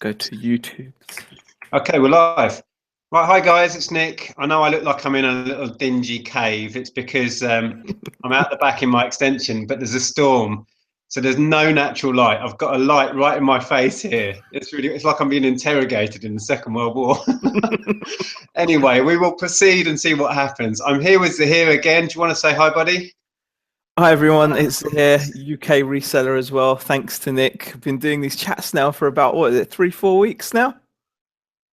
go to YouTube. Okay, we're live. Right, hi guys, it's Nick. I know I look like I'm in a little dingy cave. It's because I'm out the back in my extension, but there's a storm, so there's no natural light. I've got a light right in my face here. It's like I'm being interrogated in the Second World War. Anyway, we will proceed and see what happens. I'm here with Zaheer again. Do you want to say hi, buddy? Hi everyone, it's Zaheer, UK reseller as well. Thanks to Nick. I've been doing these chats now for about, what is it, 3-4 weeks now?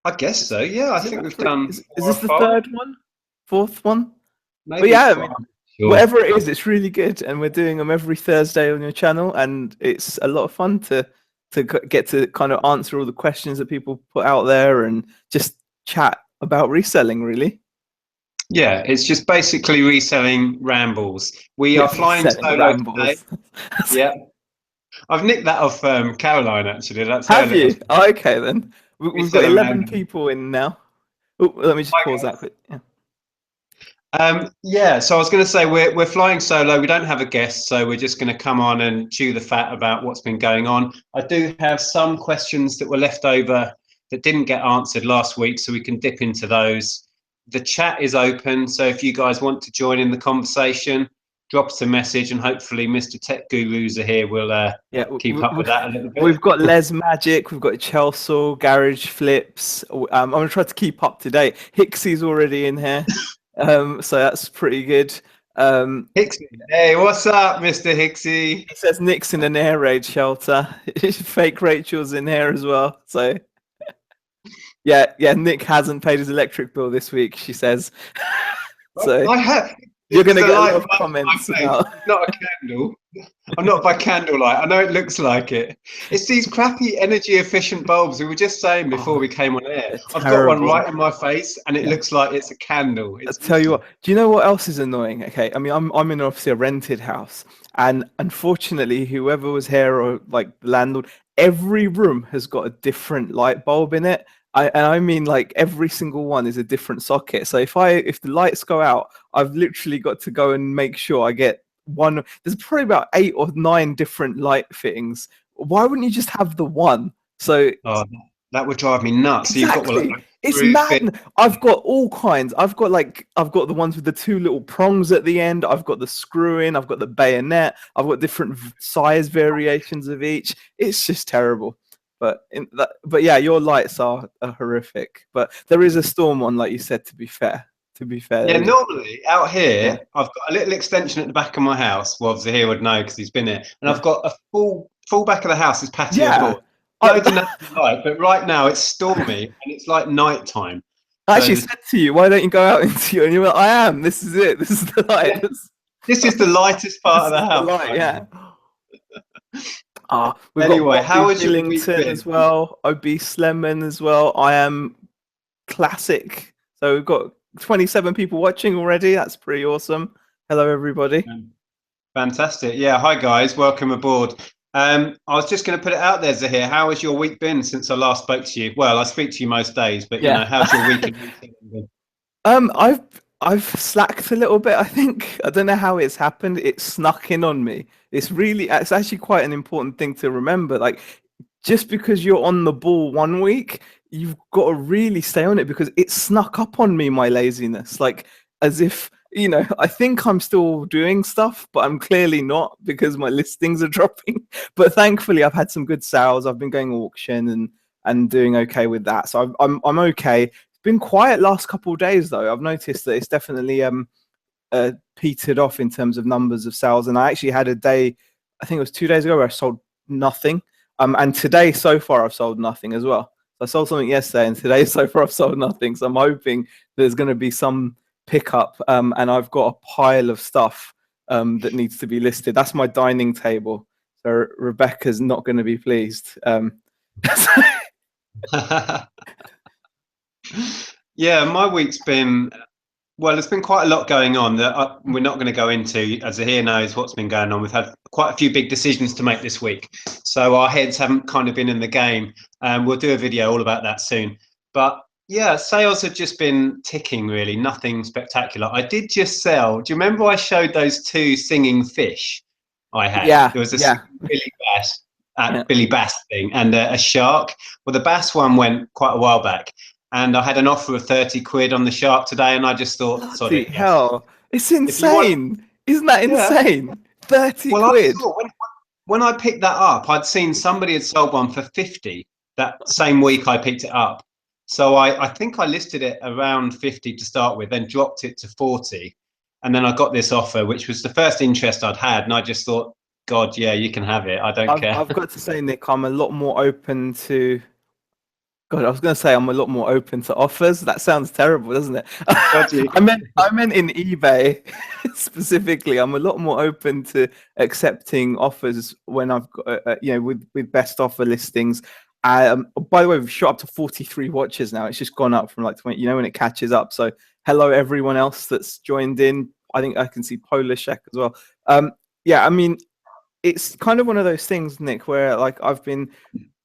I guess so, yeah. I think we've done Is this the third one? Fourth one? maybe. But yeah, I mean, sure. whatever it is, it's really good. And we're doing them every Thursday on your channel. And it's a lot of fun to get to kind of answer all the questions that people put out there and just chat about reselling, really. Yeah, it's just basically reselling rambles. We are flying solo today. Yeah, I've nicked that off Caroline actually. That's Have you? Oh, okay then. We've got 11 people in now. Oh, let me just pause that quick. Yeah. So I was going to say we're flying solo. We don't have a guest, so we're just going to come on and chew the fat about what's been going on. I do have some questions that were left over that didn't get answered last week, so we can dip into those. The chat is open, so if you guys want to join in the conversation, drop us a message, and hopefully Mr. Tech Gurus are here. We'll keep up with that a little bit. We've got Les Magic, we've got Chelsea, Garage Flips. I'm going to try to keep up to date. Hicksy's already in here, so that's pretty good. Hicksy, hey, what's up, Mr. Hicksy? He says Nick's in an air raid shelter. Fake Rachel's in here as well, so... Yeah, Nick hasn't paid his electric bill this week, she says. So I have. You're going to get a lot of comments about... Not a candle. I'm not by candlelight. I know it looks like it. It's these crappy energy efficient bulbs we were just saying before we came on air. I've got one right in my face and it looks like it's a candle. I'll tell you what, do you know what else is annoying? Okay, I mean, I'm in obviously a rented house, and unfortunately whoever was here, or like the landlord, every room has got a different light bulb in it. I mean, like every single one is a different socket. So if the lights go out, I've literally got to go and make sure I get one. There's probably about 8 or 9 different light fittings. Why wouldn't you just have the one? So that would drive me nuts. Exactly. So you've got it's mad. I've got all kinds. I've got the ones with the 2 little prongs at the end. I've got the screw in. I've got the bayonet. I've got different size variations of each. It's just terrible. But yeah, your lights are horrific. But there is a storm on, like you said. To be fair. Yeah, normally out here, I've got a little extension at the back of my house. Well, Zaheer would know because he's been here, and I've got a full back of the house is patio board. Loads of natural light, but right now it's stormy and it's like night time. I actually said to you, why don't you go out into you? And you were like, I am. This is it. This is the light. Yeah. This is the lightest part of the house. Light, yeah. Anyway, how is your week as well? Obese Lemon as well. I am classic. So we've got 27 people watching already. That's pretty awesome. Hello, everybody. Fantastic. Yeah. Hi, guys. Welcome aboard. I was just going to put it out there, Zaheer. How has your week been since I last spoke to you? Well, I speak to you most days, but you know, how's your week been? I've slacked a little bit, I think. I don't know how it's happened. It snuck in on me. It's actually quite an important thing to remember. Like, just because you're on the ball one week, you've got to really stay on it, because it snuck up on me, my laziness. Like, as if, you know, I think I'm still doing stuff, but I'm clearly not, because my listings are dropping. But thankfully, I've had some good sales. I've been going auction and doing okay with that. So I'm okay. Been quiet last couple of days though. I've noticed that it's definitely petered off in terms of numbers of sales, and I actually had a day, I think it was 2 days ago, where I sold nothing, and today so far I've sold nothing as well. So I sold something yesterday, and today so far I've sold nothing. So I'm hoping there's going to be some pickup, and I've got a pile of stuff that needs to be listed. That's my dining table, so Rebecca's not going to be pleased. Yeah, my week's been, well, there's been quite a lot going on that we're not going to go into. As Zaheer knows what's been going on. We've had quite a few big decisions to make this week, so our heads haven't kind of been in the game. We'll do a video all about that soon. But yeah, sales have just been ticking, really, nothing spectacular. I did just sell. Do you remember I showed those 2 singing fish I had? Yeah. There was a really bass. at Yeah. Billy Bass thing and a shark. Well, the Bass one went quite a while back, and I had an offer of 30 quid on the shark today, and I just thought, sod Bloody it, yes. hell. It's If you want, insane. Isn't that yeah. insane? 30 Well, I quid. saw when I picked that up, I'd seen somebody had sold one for 50 that same week I picked it up. So I think I listed it around 50 to start with, then dropped it to 40. And then I got this offer, which was the first interest I'd had. And I just thought, God, yeah, you can have it. I don't care. I've got to say, Nick, I'm a lot more open to. God, I was going to say I'm a lot more open to offers. That sounds terrible, doesn't it? Dodgy. I meant in eBay specifically. I'm a lot more open to accepting offers when I've got, with best offer listings. By the way, we've shot up to 43 watches now. It's just gone up from like 20, when it catches up. So hello, everyone else that's joined in. I think I can see Polish as well. Yeah, I mean, it's kind of one of those things, Nick, where like I've been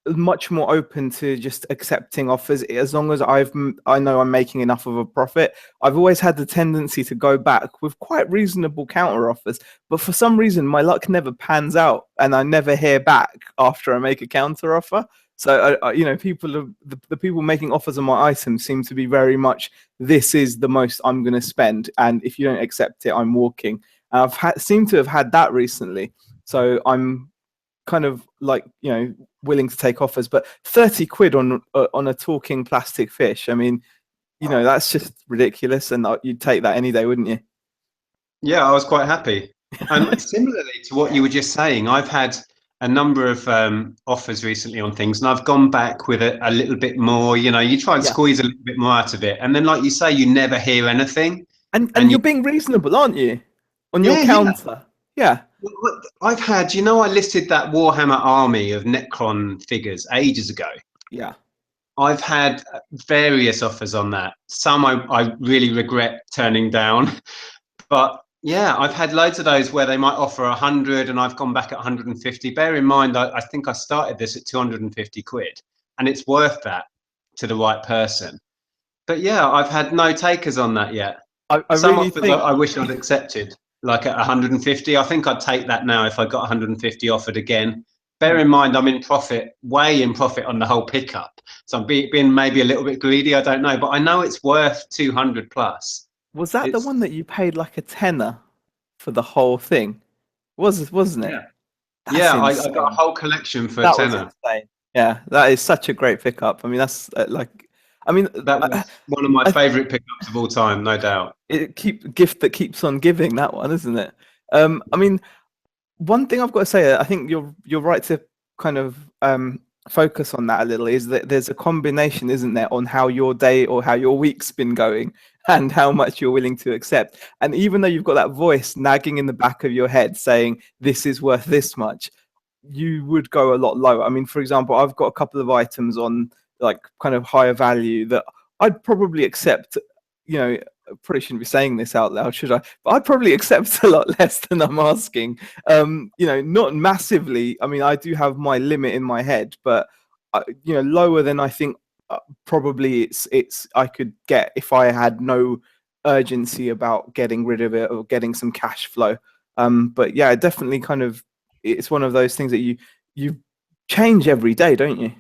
much more open to just accepting offers as long as I know I'm making enough of a profit. I've always had the tendency to go back with quite reasonable counter offers, but for some reason my luck never pans out and I never hear back after I make a counter offer. So people the people making offers on my items seem to be very much, this is the most I'm going to spend, and if you don't accept it, I'm walking. And seem to have had that recently, so I'm kind of like willing to take offers. But 30 quid on a talking plastic fish, I mean, that's just ridiculous, and you'd take that any day, wouldn't you? Yeah, I was quite happy. And similarly to what you were just saying, I've had a number of offers recently on things, and I've gone back with a little bit more. You try and Yeah. squeeze a little bit more out of it, and then, like you say, you never hear anything. And And you, you're being reasonable, aren't you, on your yeah, yeah. counter? Yeah. I've had, I listed that Warhammer army of Necron figures ages ago. Yeah. I've had various offers on that. Some I really regret turning down. But yeah, I've had loads of those where they might offer 100 and I've gone back at 150. Bear in mind, I think I started this at 250 quid and it's worth that to the right person. But yeah, I've had no takers on that yet. I Some really offers think I wish I'd accepted, like at 150. I think I'd take that now if I got 150 offered again. Bear in mind, I'm in profit, way in profit on the whole pickup. So I'm being maybe a little bit greedy, I don't know, but I know it's worth 200 plus. was that the It's, one that you paid like a tenner for the whole thing? Wasn't it? yeah. That's Yeah, I got a insane. whole collection for a That was tenner. insane. Yeah, that is such a great pickup. I mean, that's I mean, That was one of my I, favourite pickups of all time, no doubt. gift that keeps on giving. That one, isn't it? I mean, one thing I've got to say, I think you're right to kind of focus on that a little. Is that there's a combination, isn't there, on how your day or how your week's been going and how much you're willing to accept. And even though you've got that voice nagging in the back of your head saying this is worth this much, you would go a lot lower. I mean, for example, I've got a couple of items on like kind of higher value that I'd probably accept. I probably shouldn't be saying this out loud, should I? But I'd probably accept a lot less than I'm asking. Not massively. I mean, I do have my limit in my head, but lower than I think probably it's I could get if I had no urgency about getting rid of it or getting some cash flow. But yeah, definitely kind of it's one of those things that you change every day, don't you?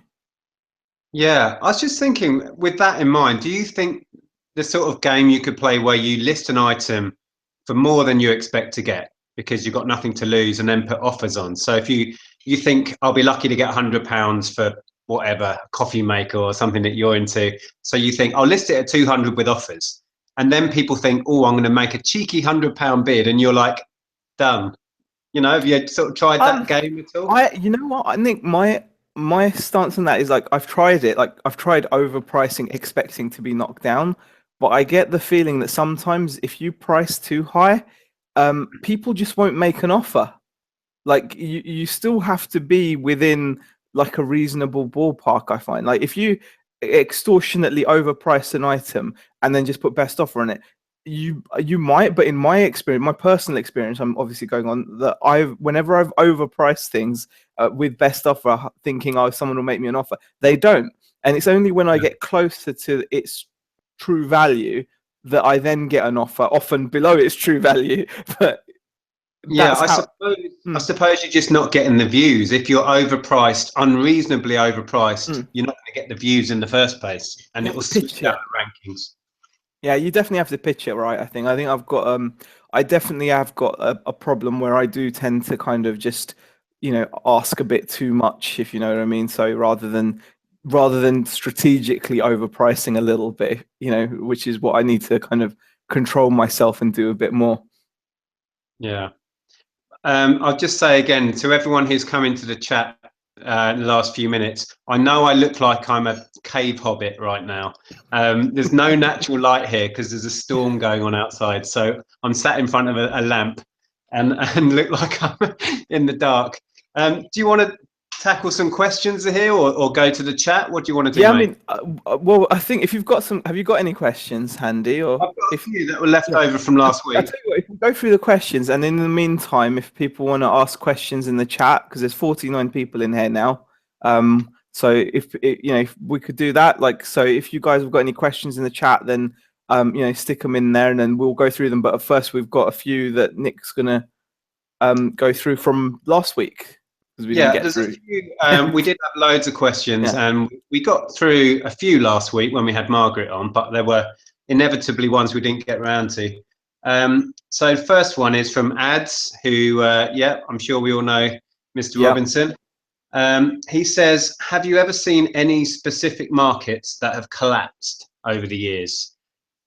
Yeah, I was just thinking, with that in mind, do you think the sort of game you could play where you list an item for more than you expect to get because you've got nothing to lose and then put offers on? So if you think I'll be lucky to get £100 for whatever, a coffee maker or something that you're into, so you think I'll list it at 200 with offers, and then people think, oh, I'm going to make a cheeky £100 bid, and you're like, done. Have you sort of tried that Um, game at all? you know what? I think my stance on that is like I've tried it. Like I've tried overpricing, expecting to be knocked down, but I get the feeling that sometimes if you price too high, people just won't make an offer. Like you still have to be within like a reasonable ballpark. I find like if you extortionately overprice an item and then just put best offer on it, you might. But in my experience, my personal experience, I'm obviously going on that whenever I've overpriced things with best offer, thinking oh someone will make me an offer, they don't. And it's only when I get closer to its true value that I then get an offer, often below its true value. But Yeah, That's how. I Mm, suppose you're just not getting the views. If you're overpriced, unreasonably overpriced, mm. you're not going to get the views in the first place, You and it have will to switch pitch down it. the rankings. Yeah, you definitely have to pitch it right. I think I've got I definitely have got a problem where I do tend to kind of just, ask a bit too much, if you know what I mean. So rather than strategically overpricing a little bit, which is what I need to kind of control myself and do a bit more. Yeah. I'll just say again to everyone who's come into the chat in the last few minutes, I know I look like I'm a cave hobbit right now. There's no natural light here because there's a storm going on outside. So I'm sat in front of a lamp and look like I'm in the dark. Do you want to tackle some questions here or go to the chat? What do you want to do, Yeah, I mate? mean, well, I think if you've got some, have you got any questions handy, or I've got a if few that were left yeah. over from last I'll week. tell you what, if we go through the questions, and in the meantime, if people want to ask questions in the chat, because there's 49 people in here now. So if we could do that, like, so if you guys have got any questions in the chat, then stick them in there, and then we'll go through them. But first, we've got a few that Nick's gonna go through from last week because we didn't Yeah, get there's a through. few. We did have loads of questions, Yeah, and we got through a few last week when we had Margaret on, but there were inevitably ones we didn't get around to. So first one is from Ads, who, yeah, I'm sure we all know Mr. yeah. Robinson. He says, have you ever seen any specific markets that have collapsed over the years?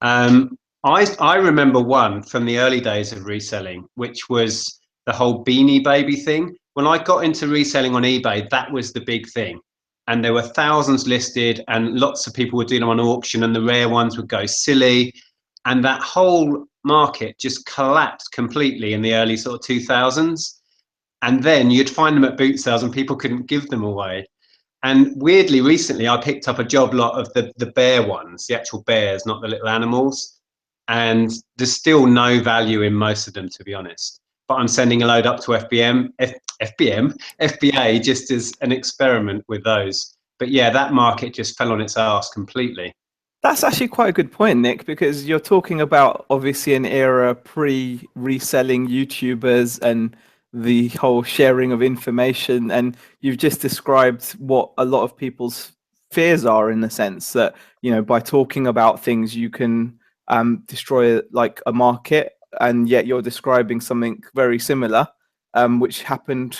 I remember one from the early days of reselling, which was the whole Beanie Baby thing. When I got into reselling on eBay, that was the big thing. And there were thousands listed, and lots of people would do them on auction, and the rare ones would go silly. And that whole market just collapsed completely in the early sort of 2000s. And then you'd find them at boot sales, and people couldn't give them away. And weirdly, recently, I picked up a job lot of the bear ones, the actual bears, not the little animals. And there's still no value in most of them, to be honest. But I'm sending a load up to FBA, just as an experiment with those. But yeah, that market just fell on its arse completely. That's actually quite a good point, Nick, because you're talking about obviously an era pre-reselling YouTubers and the whole sharing of information, and you've just described what a lot of people's fears are in the sense that, by talking about things you can destroy like a market, and yet you're describing something very similar, which happened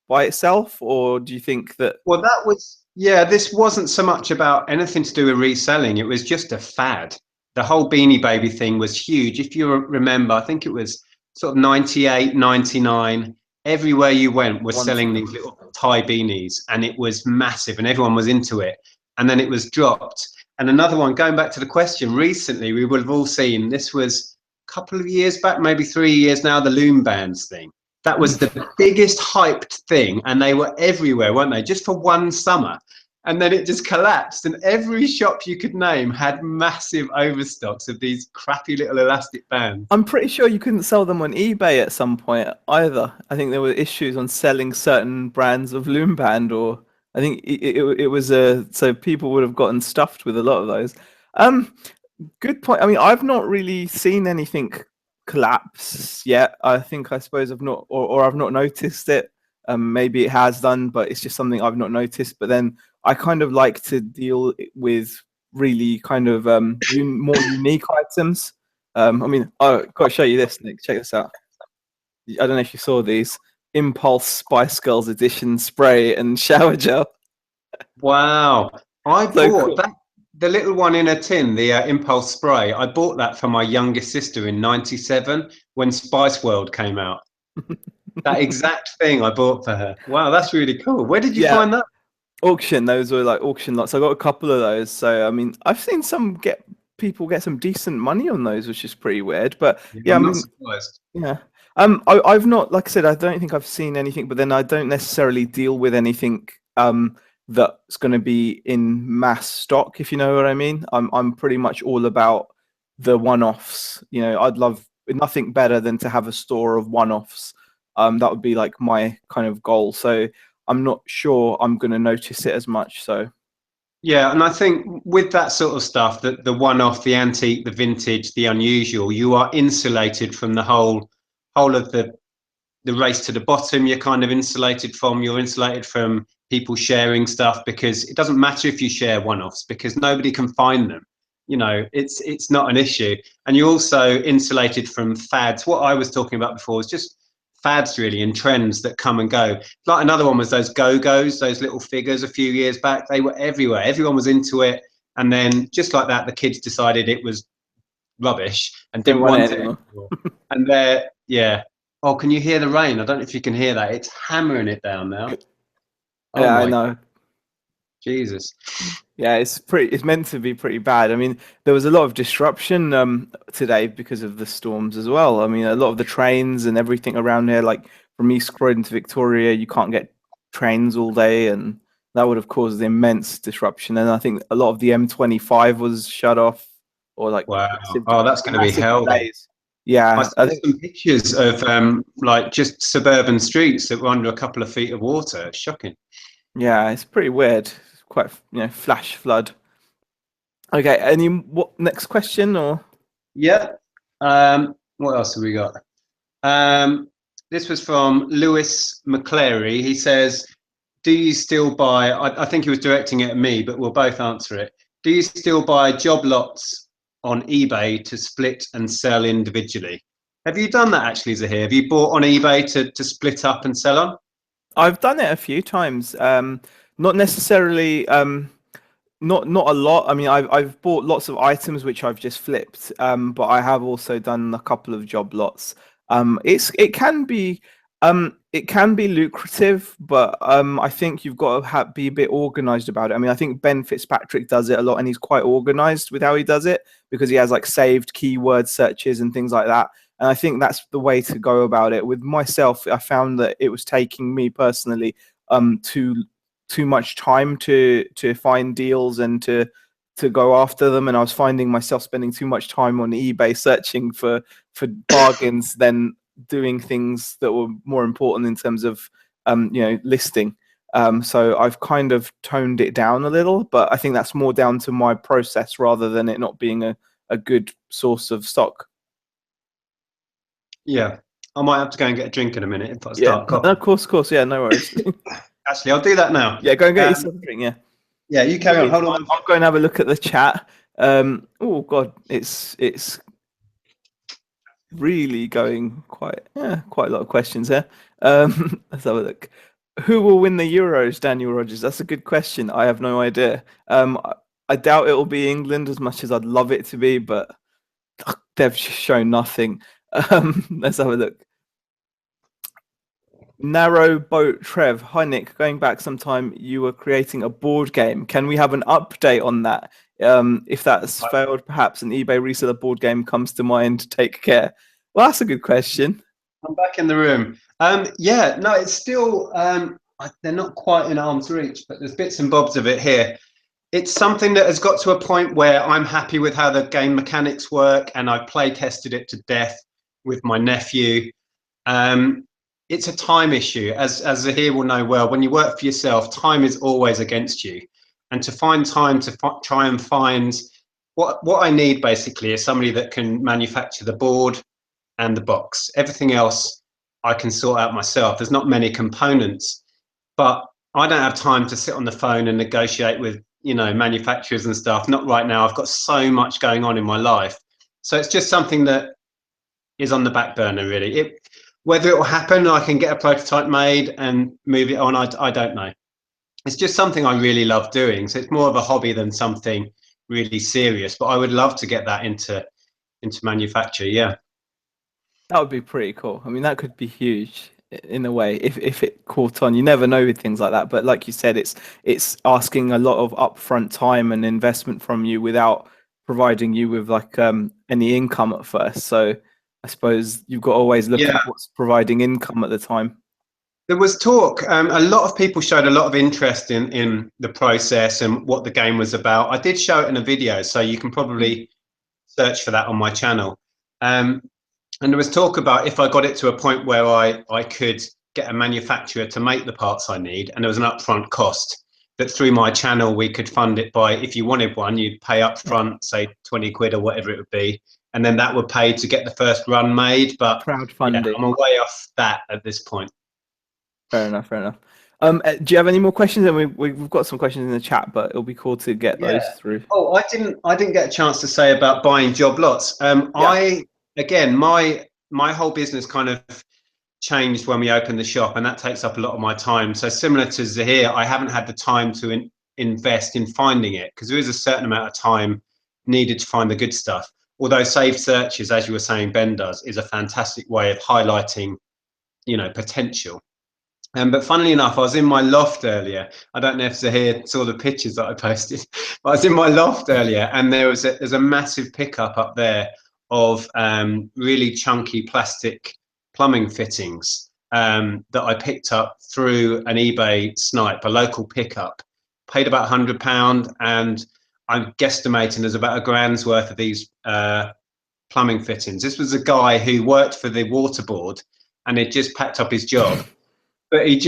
by itself, or do you think that? Well, that was, yeah, this wasn't so much about anything to do with reselling. It was just a fad. The whole Beanie Baby thing was huge. If you remember, I think it was sort of 98, 99. Everywhere you went was One selling second. these little tie beanies, and it was massive, and everyone was into it. And then it was dropped. And another one, going back to the question, recently we would have all seen, this was a couple of years back, maybe 3 years now, the Loom Bands thing. That was the biggest hyped thing, and they were everywhere, weren't they? Just for one summer. And then it just collapsed, and every shop you could name had massive overstocks of these crappy little elastic bands. I'm pretty sure you couldn't sell them on eBay at some point either. I think there were issues on selling certain brands of loom band, or I think it was so people would have gotten stuffed with a lot of those. Um, Good point. I mean, I've not really seen anything collapse yet. I suppose I've not, or I've not noticed it. Maybe it has done, but it's just something I've not noticed. But then I kind of like to deal with really kind of more unique items. I mean, I've got to show you this, Nick. Check this out. I don't know if you saw these Impulse Spice Girls edition spray and shower gel. Wow. I So bought cool. that, the little one in a tin, the Impulse spray. I bought that for my youngest sister in 97 when Spice World came out. That exact thing I bought for her. Wow, that's really cool. Where did you Yeah, find that? auction. Those were like auction lots. I got a couple of those. So I mean, I've seen some get people get some decent money on those, which is pretty weird. But Yeah, yeah, I I'm not mean, surprised. yeah. I've not, like I said, I don't think I've seen anything. But then I don't necessarily deal with anything that's going to be in mass stock, if you know what I mean. I'm pretty much all about the one-offs. I'd love nothing better than to have a store of one-offs. That would be like my kind of goal. So I'm not sure I'm going to notice it as much. So Yeah, and I think with that sort of stuff, that the one-off, the antique, the vintage, the unusual, you are insulated from the whole of the the race to the bottom you're kind of insulated from. You're insulated from people sharing stuff, because it doesn't matter if you share one-offs, because nobody can find them. You know, it's not an issue. And you're also insulated from fads. What I was talking about before was just fads really, and trends that come and go. Like another one was those go-go's, those little figures a few years back. They were everywhere. Everyone was into it. And then just like that, the kids decided it was rubbish and Don't didn't want it want it anymore. anymore. And they're, yeah. Oh, can you hear the rain? I don't know if you can hear that. It's hammering it down now. Oh Yeah, I my know. Jesus. Yeah, it's meant to be pretty bad. I mean, there was a lot of disruption today because of the storms as well. I mean, a lot of the trains and everything around here, like from East Croydon to Victoria, you can't get trains all day, and that would have caused immense disruption. And I think a lot of the M25 was shut off, or like Wow. massive, Oh, that's going to be massive hell then. delays. I Yeah, I saw think some pictures of like just suburban streets that were under a couple of feet of water. It's shocking. yeah, it's pretty weird. It's quite, flash flood. Okay, any what next question or? Yeah. What else have we got? This was from Lewis McClary. He says, do you still buy, I think he was directing it at me, but we'll both answer it. Do you still buy job lots on eBay to split and sell individually? Have you done that actually, Zaheer? Have you bought on eBay to split up and sell on? I've done it a few times. Not necessarily. Not a lot. I mean, I've bought lots of items which I've just flipped. But I have also done a couple of job lots. It can be lucrative, but I think you've got to be a bit organized about it. I mean, I think Ben Fitzpatrick does it a lot, and he's quite organized with how he does it because he has like saved keyword searches and things like that. And I think that's the way to go about it. With myself, I found that it was taking me personally too much time to find deals and to go after them, and I was finding myself spending too much time on eBay searching for bargains than doing things that were more important in terms of listing. So I've kind of toned it down a little, but I think that's more down to my process rather than it not being a good source of stock. Yeah. I might have to go and get a drink in a minute if I Yeah, start coughing. of course, yeah, no worries. Actually, I'll do that now. Yeah, go and get yourself a drink. Yeah. Yeah, you In the carry on. Hold meantime, on. I'll go and have a look at the chat. Oh God, it's really going quite a lot of questions here. Let's have a look. Who will win the Euros, Daniel Rogers? That's a good question. I have no idea. I doubt it will be England as much as I'd love it to be, but they've shown nothing. Let's have a look. Narrow Boat Trev. Hi Nick, going back sometime you were creating a board game. Can we have an update on that? If that's failed, perhaps an eBay reseller board game comes to mind. Take care. Well, that's a good question. I'm back in the room. Yeah, no, it's still, they're not quite in arm's reach, but there's bits and bobs of it here. It's something that has got to a point where I'm happy with how the game mechanics work, and I've play tested it to death with my nephew. It's a time issue, as Zaheer will know well. When you work for yourself, time is always against you, and to find time to try and find what I need basically is somebody that can manufacture the board and the box. Everything else I can sort out myself. There's not many components, but I don't have time to sit on the phone and negotiate with manufacturers and stuff. Not right now. I've got so much going on in my life, so it's just something that is on the back burner really. Whether it will happen, I can get a prototype made and move it on, I don't know. It's just something I really love doing, so it's more of a hobby than something really serious, but I would love to get that into manufacture. Yeah. That would be pretty cool. I mean, that could be huge in a way if it caught on. You never know with things like that, but like you said, it's asking a lot of upfront time and investment from you without providing you with like any income at first. So I suppose you've got to always look Yeah. at what's providing income at the time. There was talk. A lot of people showed a lot of interest in the process and what the game was about. I did show it in a video, so you can probably search for that on my channel. And there was talk about if I got it to a point where I could get a manufacturer to make the parts I need, and there was an upfront cost, that through my channel we could fund it by, if you wanted one, you'd pay up front, say 20 quid or whatever it would be, and then that would pay to get the first run made. But yeah, Crowdfunding. I'm way off that at this point. Fair enough. Fair enough. Do you have any more questions? And we've got some questions in the chat, but it'll be cool to get Yeah. those through. Oh, I didn't get a chance to say about buying job lots. Yeah. Again, my whole business kind of changed when we opened the shop, and that takes up a lot of my time. So similar to Zaheer, I haven't had the time to invest in finding it, because there is a certain amount of time needed to find the good stuff. Although saved searches, as you were saying, Ben does, is a fantastic way of highlighting, potential. But funnily enough, I was in my loft earlier. I don't know if Zaheer saw the pictures that I posted, but I was in my loft earlier, and there's a massive pickup up there of really chunky plastic plumbing fittings that I picked up through an eBay snipe, a local pickup. Paid about £100, and I'm guesstimating there's about £1,000's worth of these plumbing fittings. This was a guy who worked for the water board and had just packed up his job. But he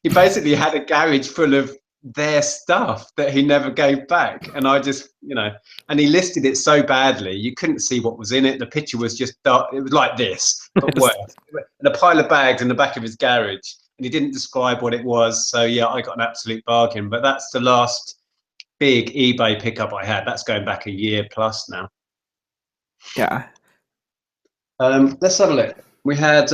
basically had a garage full of their stuff that he never gave back. And I just, and he listed it so badly, you couldn't see what was in it. The picture was just dark. It was like this, but worse. And a pile of bags in the back of his garage. And he didn't describe what it was. So yeah, I got an absolute bargain. But that's the last big eBay pickup I had. That's going back a year plus now. Yeah. Let's have a look. We had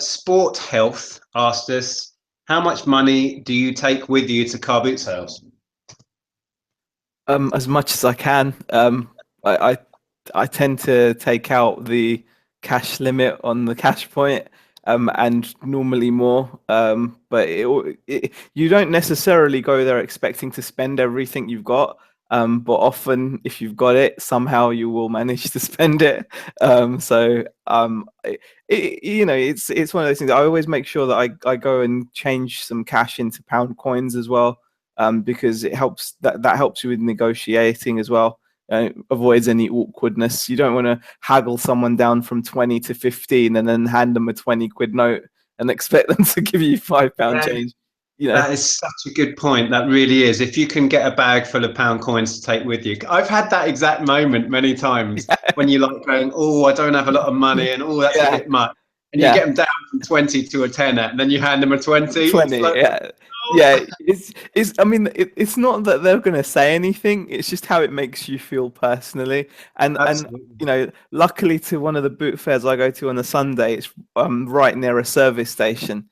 Sport Health asked us, how much money do you take with you to car boot sales? As much as I can. I tend to take out the cash limit on the cash point, and normally more. But you don't necessarily go there expecting to spend everything you've got. But often, if you've got it, somehow you will manage to spend it. It's one of those things. I always make sure that I go and change some cash into pound coins as well, because it helps. That helps you with negotiating as well. Avoids any awkwardness. You don't want to haggle someone down from 20 to 15 and then hand them a 20 quid note and expect them to give you £5 change. That is such a good point. That really is. If you can get a bag full of pound coins to take with you. I've had that exact moment many times when you're like going, oh, I don't have a lot of money, and oh, that's a bit much. And you get them down from 20 to a tenner, and then you hand them a 20. 20, like, yeah. Yeah, I mean, it's not that they're going to say anything. It's just how it makes you feel personally. And luckily to one of the boot fairs I go to on a Sunday, it's right near a service station.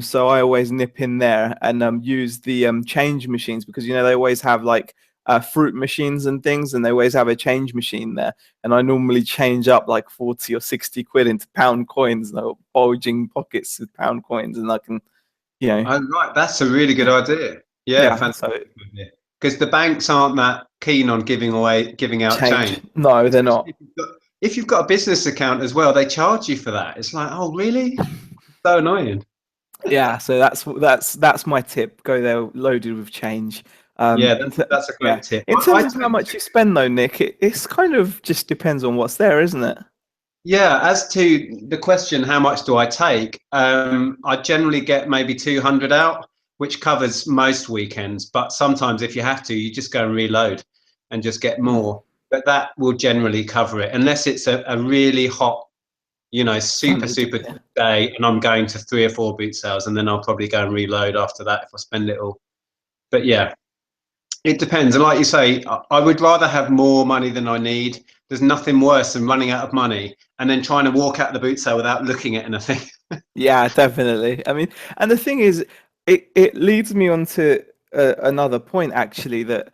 So I always nip in there and use the change machines, because they always have like fruit machines and things, and they always have a change machine there. And I normally change up like 40 or 60 quid into pound coins, and bulging pockets with pound coins, and I can. Oh, right, that's a really good idea. Yeah, fantastic. Because the banks aren't that keen on giving out change. No, they're not. If you've got a business account as well, they charge you for that. It's like, oh, really? So annoying. Yeah, so that's my tip. Go there loaded with change. That's a great tip. In terms of how much you spend, though, Nick, it's kind of just depends on what's there, isn't it? Yeah, as to the question, how much do I take? I generally get maybe 200 out, which covers most weekends. But sometimes if you have to, you just go and reload and just get more. But that will generally cover it, unless it's a really hot, super day, and I'm going to 3 or 4 boot sales, and then I'll probably go and reload after that if I spend it all. But yeah, it depends. And like you say, I would rather have more money than I need. There's nothing worse than running out of money and then trying to walk out the boot sale without looking at anything. Yeah, definitely. I mean, and the thing is, it leads me on to another point, actually, that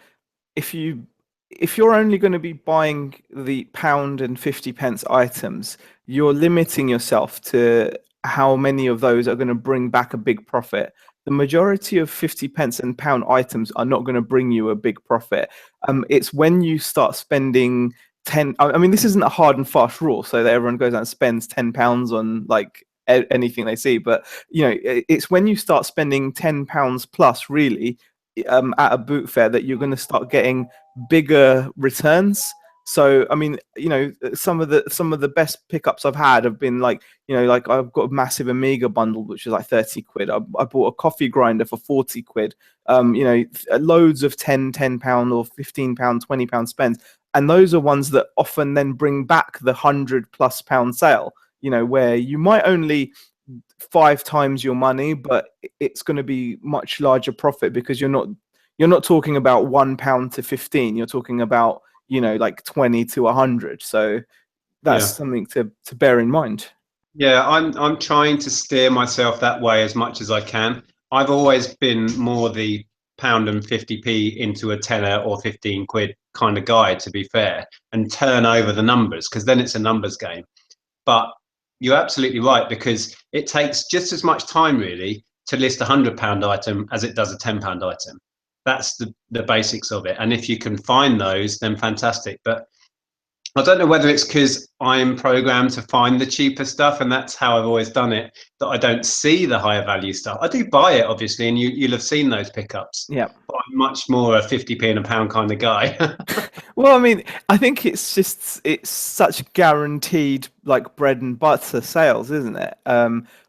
if you're only going to be buying the pound and 50 pence items, you're limiting yourself to how many of those are going to bring back a big profit. The majority of 50 pence and pound items are not going to bring you a big profit. It's when you start spending 10. I mean, this isn't a hard and fast rule, so that everyone goes out and spends £10 on like anything they see. But it's when you start spending £10 plus, really, at a boot fair, that you're going to start getting bigger returns. So I mean, some of the best pickups I've had have been like, like I've got a massive Amiga bundle which is like 30 quid. I bought a coffee grinder for 40 quid. Loads of £10 or £15, £20 spends. and those are ones that often then bring back the £100+ sale, where you might only 5 times your money, but it's going to be much larger profit because you're not talking about £1 to 15. You're talking about like 20 to 100. So that's Yeah. something to bear in mind. Yeah, I'm trying to steer myself that way as much as I can. I've always been more the pound and 50p into a tenner or 15 quid kind of guy, to be fair, and turn over the numbers, because then it's a numbers game. But you're absolutely right, because it takes just as much time really to list a £100 item as it does a £10 item. That's the basics of it. And if you can find those, then fantastic. But I don't know whether it's because I'm programmed to find the cheaper stuff, and that's how I've always done it, that I don't see the higher value stuff. I do buy it, obviously, and you'll have seen those pickups. Yeah. But I'm much more a 50p and a pound kind of guy. Well, I mean, I think it's such guaranteed like bread and butter sales, isn't it?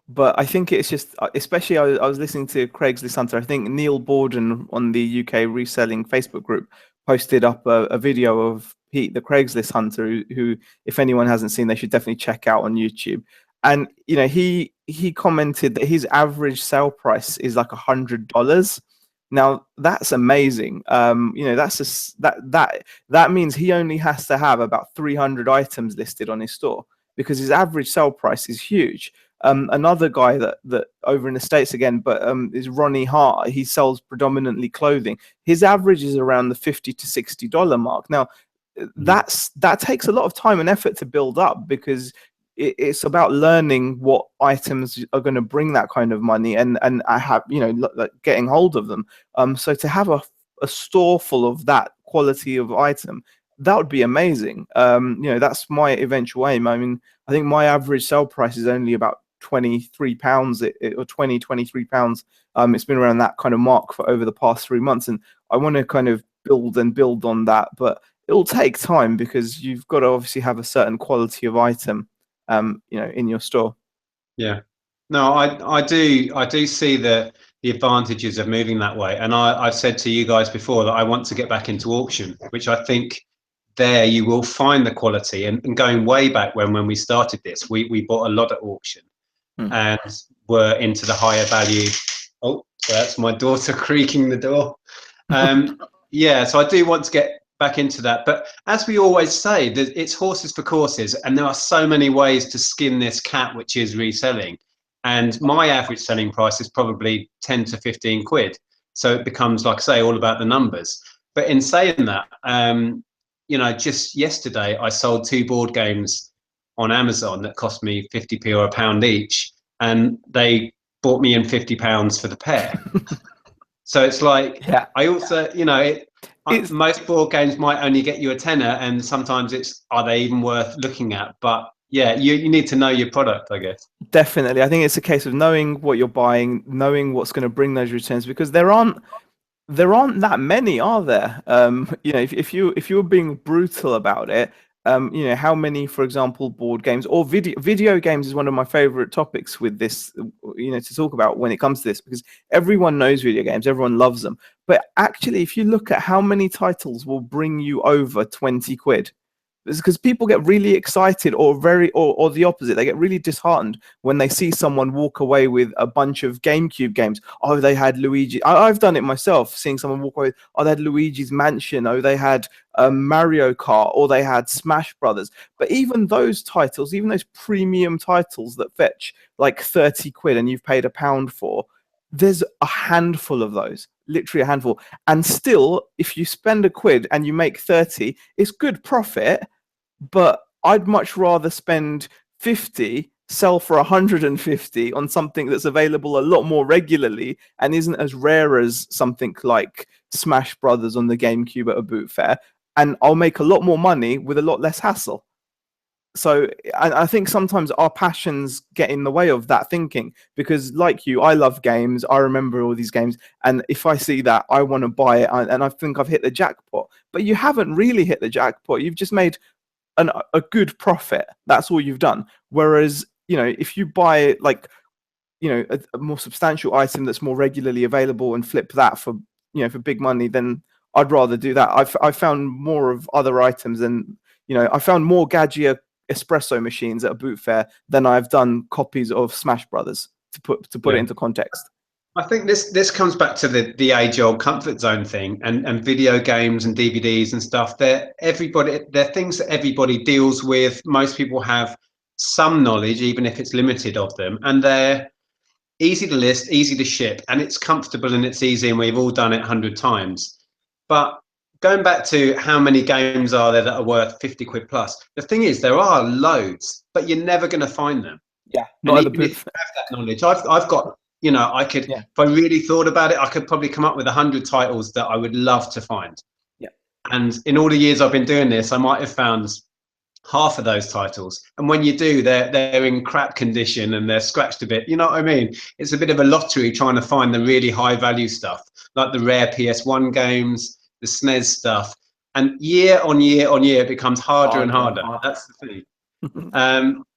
But I think it's just, especially I was listening to Craigslist Hunter. I think Neil Borden on the UK reselling Facebook group posted up a video of Pete, the Craigslist Hunter, who, if anyone hasn't seen, they should definitely check out on YouTube. And he commented that his average sale price is like $100. Now that's amazing. That means he only has to have about 300 items listed on his store because his average sale price is huge. Another guy that over in the States again, but is Ronnie Hart. He sells predominantly clothing. His average is around the $50 to $60 mark. Now, that takes a lot of time and effort to build up because it's about learning what items are going to bring that kind of money and I have like getting hold of them. So to have a store full of that quality of item, that would be amazing. That's my eventual aim. I mean, I think my average sale price is only about £23 or 23 pounds. It's been around that kind of mark for over the past 3 months, and I want to kind of build on that, but it'll take time because you've got to obviously have a certain quality of item in your store. Yeah. No, I do see the advantages of moving that way. And I've said to you guys before that I want to get back into auction, which I think there you will find the quality. And going way back when we started this, we bought a lot at auction and were into the higher value. Oh, so that's my daughter creaking the door. Yeah, so I do want to get back into that. But as we always say, it's horses for courses, and there are so many ways to skin this cat, which is reselling. And my average selling price is probably 10 to 15 quid. So it becomes, like I say, all about the numbers. But in saying that, just yesterday I sold 2 board games on Amazon that cost me 50p or a pound each, and they bought me in £50 for the pair. So it's like, Yeah. I also, most board games might only get you a tenner, and sometimes are they even worth looking at? But yeah, you need to know your product, I guess. Definitely. I think it's a case of knowing what you're buying, knowing what's going to bring those returns, because there aren't that many, are there? If you were being brutal about it, how many, for example, board games or video games is one of my favorite topics with this, to talk about when it comes to this, because everyone knows video games, everyone loves them. But actually, if you look at how many titles will bring you over 20 quid, it's because people get really excited or the opposite. They get really disheartened when they see someone walk away with a bunch of GameCube games. Oh, they had Luigi. I've done it myself, seeing someone walk away. Oh, they had Luigi's Mansion. Oh, they had Mario Kart, or they had Smash Brothers. But even those titles, even those premium titles that fetch like 30 quid and you've paid £1 for, there's a handful of those, literally a handful. And still, if you spend a quid and you make 30, it's good profit. But I'd much rather spend 50, sell for 150 on something that's available a lot more regularly and isn't as rare as something like Smash Brothers on the GameCube at a boot fair, and I'll make a lot more money with a lot less hassle. So I think sometimes our passions get in the way of that thinking, because like you, I love games. I remember all these games, and if I see that, I want to buy it, and I think I've hit the jackpot. But you haven't really hit the jackpot. You've just made a good profit. That's all you've done. Whereas, if you buy like, a more substantial item that's more regularly available and flip that for, for big money, then I'd rather do that. I found more of other items, and I found more Gadget espresso machines at a boot fair than I've done copies of Smash Brothers. To put it into context. I think this comes back to the age old comfort zone thing, and video games and DVDs and stuff. They're things that everybody deals with. Most people have some knowledge, even if it's limited, of them, and they're easy to list, easy to ship, and it's comfortable and it's easy, and we've all done it 100 times. But going back to how many games are there that are worth 50 quid plus, the thing is there are loads, but you're never going to find them. Yeah, not at the booth. If you have that knowledge, I've got, I could, if I really thought about it, I could probably come up with 100 titles that I would love to find. Yeah. And in all the years I've been doing this, I might have found half of those titles. And when you do, they're in crap condition and they're scratched a bit. You know what I mean? It's a bit of a lottery trying to find the really high value stuff, like the rare PS1 games, the SNES stuff. And year on year on year, it becomes harder and harder. That's the thing.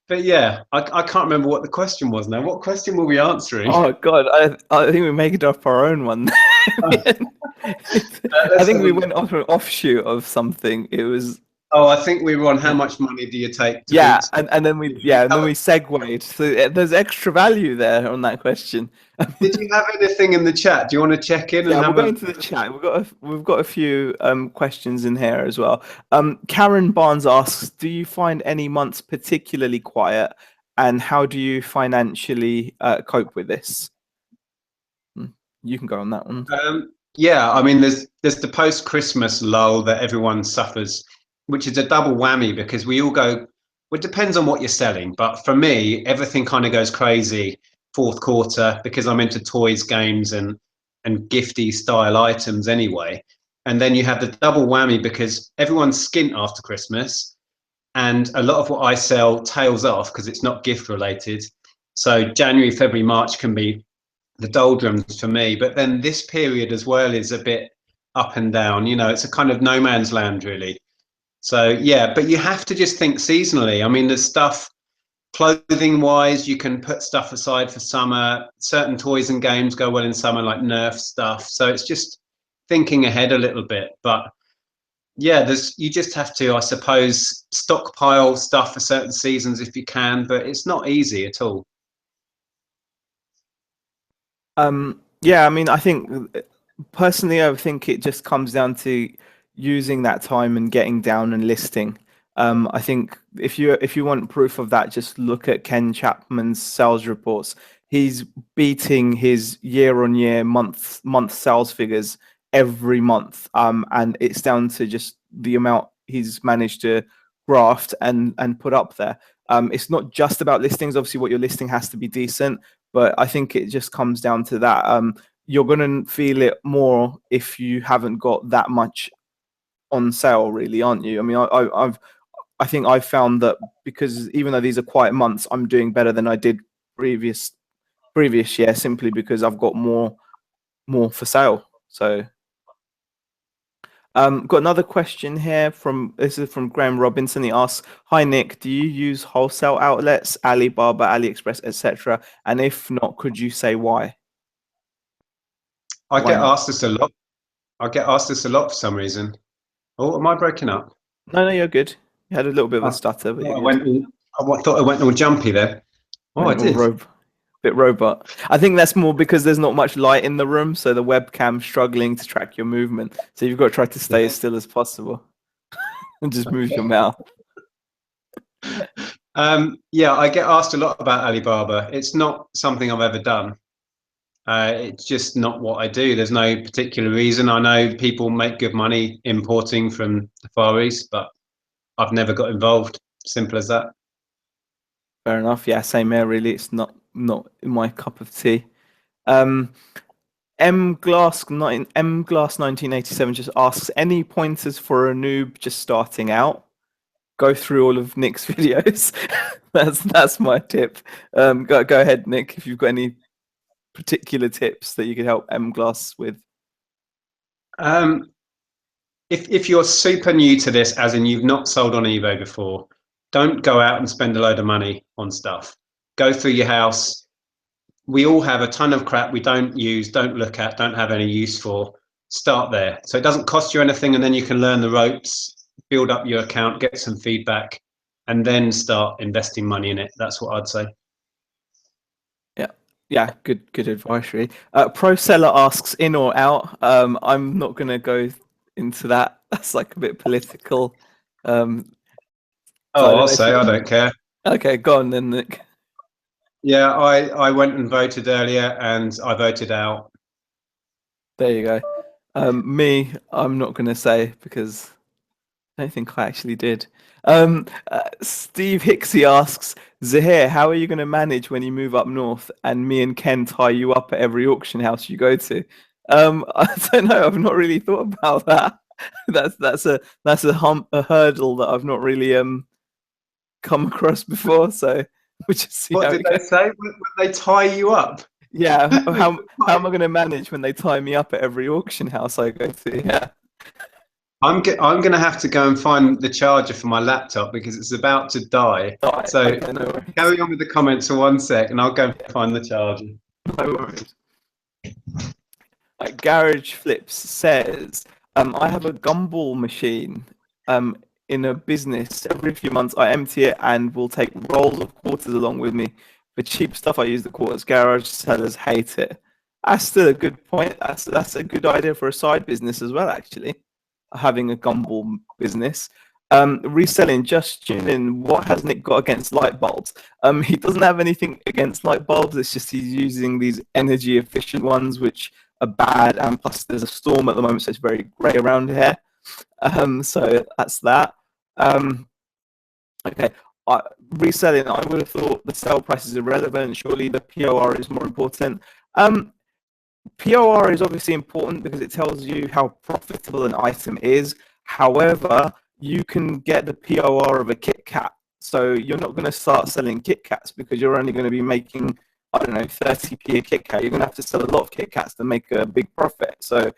But yeah, I can't remember what the question was now. What question were we answering? Oh God, I think we make it up our own one. I think we went off an offshoot of something. It was. Oh, I think we were on how much money do you take? And then we segued. So there's extra value there on that question. Did you have anything in the chat? Do you want to check in? Yeah, we'll go into the chat. We've got a few questions in here as well. Karen Barnes asks, do you find any months particularly quiet, and how do you financially cope with this? You can go on that one. Yeah, I mean, there's the post-Christmas lull that everyone suffers, which is a double whammy, because we all go, well, it depends on what you're selling. But for me, everything kind of goes crazy fourth quarter, because I'm into toys, games, and gifty style items anyway. And then you have the double whammy because everyone's skint after Christmas, and a lot of what I sell tails off because it's not gift related. So January, February, March can be the doldrums for me. But then this period as well is a bit up and down. It's a kind of no man's land, really. So yeah, but you have to just think seasonally. I mean, there's stuff clothing wise, you can put stuff aside for summer. Certain toys and games go well in summer, like Nerf stuff. So it's just thinking ahead a little bit. But yeah, you just have to, I suppose, stockpile stuff for certain seasons if you can, but it's not easy at all. Yeah, I mean, I think personally, I think it just comes down to using that time and getting down and listing. I think if you want proof of that, just look at Ken Chapman's sales reports. He's beating his year-on-year month sales figures every month, and it's down to just the amount he's managed to graft and put up there. It's not just about listings. Obviously, what you're listing has to be decent, but I think it just comes down to that. You're going to feel it more if you haven't got that much on sale, really, aren't you? I mean, I think I've found that because even though these are quiet months, I'm doing better than I did previous year, simply because I've got more for sale. So got another question here this is from Graham Robinson. He asks, hi Nick, do you use wholesale outlets, Alibaba, AliExpress, etc.? And if not, could you say why? I get asked this a lot. I get asked this a lot for some reason. Oh, am I breaking up? No, you're good. You had a little bit of a stutter, but I thought I went all jumpy there. Oh, I did. Bit robot. I think that's more because there's not much light in the room, so the webcam's struggling to track your movement. So you've got to try to stay as still as possible and just move your mouth. Yeah, I get asked a lot about Alibaba. It's not something I've ever done. It's just not what I do. There's no particular reason. I know people make good money importing from the Far East, but I've never got involved. Simple as that. Fair enough. Yeah, same here. Really, it's not in my cup of tea. Glass 1987 just asks, any pointers for a noob just starting out? Go through all of Nick's videos. that's my tip. Go ahead, Nick, if you've got any particular tips that you could help Glass with. If you're super new to this, as in you've not sold on eBay before, don't go out and spend a load of money on stuff. Go through your house. We all have a ton of crap we don't use, don't look at, don't have any use for. start there. So it doesn't cost you anything, and then you can learn the ropes, build up your account, get some feedback, and then start investing money in it. That's what I'd say. Yeah, good advice, really. Pro Seller asks, in or out? I'm not going to go into that. That's like a bit political. So I'll say I don't care. Okay, go on then, Nick. Yeah, I went and voted earlier, and I voted out. There you go. Me, I'm not going to say because I don't think I actually did. Steve Hicksey asks, Zaheer, how are you going to manage when you move up north and me and Ken tie you up at every auction house you go to? I don't know. I've not really thought about that. That's a hurdle that I've not really come across before. So we'll just see What how did it they goes. say? When they tie you up? Yeah, how am I going to manage when they tie me up at every auction house I go to? Yeah. I'm going to have to go and find the charger for my laptop because it's about to die. Right, So okay, no worries. carry on with the comments for 1 sec, and I'll go and find the charger. No worries. Garage Flips says, I have a gumball machine in a business. Every few months I empty it and will take rolls of quarters along with me. For cheap stuff, I use the quarters. Garage sellers hate it. That's still a good point. That's a good idea for a side business as well, actually. Having a gumball business. Reselling, just tune in. What has Nick got against light bulbs? He doesn't have anything against light bulbs. It's just he's using these energy efficient ones, which are bad, and plus there's a storm at the moment, so it's very grey around here. So that's that. Okay. Reselling, I would have thought the sell price is irrelevant. Surely the POR is more important. POR is obviously important because it tells you how profitable an item is. However, you can get the POR of a Kit Kat. So you're not going to start selling Kit Kats because you're only going to be making, I don't know, 30p a Kit Kat. You're going to have to sell a lot of Kit Kats to make a big profit. So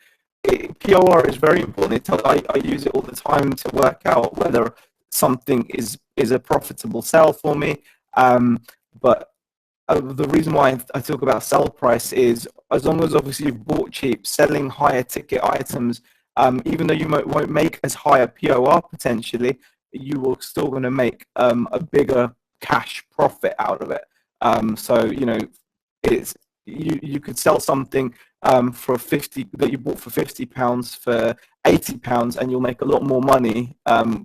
POR is very important. I use it all the time to work out whether something is a profitable sell for me. But the reason why I talk about sell price is as long as obviously you've bought cheap, selling higher ticket items, even though you won't make as high a POR potentially, you will still going to make a bigger cash profit out of it. So it's you could sell something for 50 that you bought for £50 for £80, and you'll make a lot more money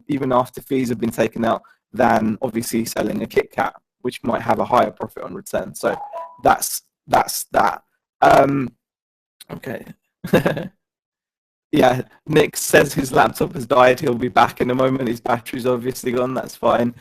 even after fees have been taken out than obviously selling a Kit Kat, which might have a higher profit on return. So that's that. Okay. Yeah, Nick says his laptop has died. He'll be back in a moment. His battery's obviously gone. That's fine.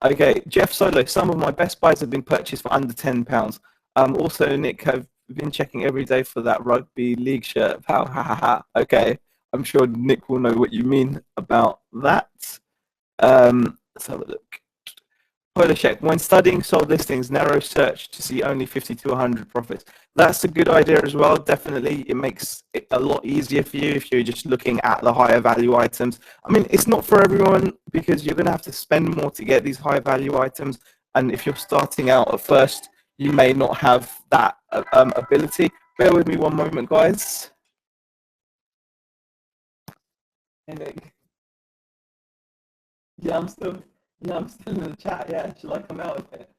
Okay, Jeff Solo. Some of my best buys have been purchased for under £10. Also, Nick, have been checking every day for that rugby league shirt. Pow, ha, ha, ha. Okay, I'm sure Nick will know what you mean about that. Let's have a look. Spoiler check. When studying sold listings, narrow search to see only 50 to 100 profits. That's a good idea as well. Definitely, it makes it a lot easier for you if you're just looking at the higher value items. I mean, it's not for everyone because you're going to have to spend more to get these high value items. And if you're starting out at first, you may not have that ability. Bear with me one moment, guys. Yeah, I'm still in the chat. Yeah, shall I come out of it?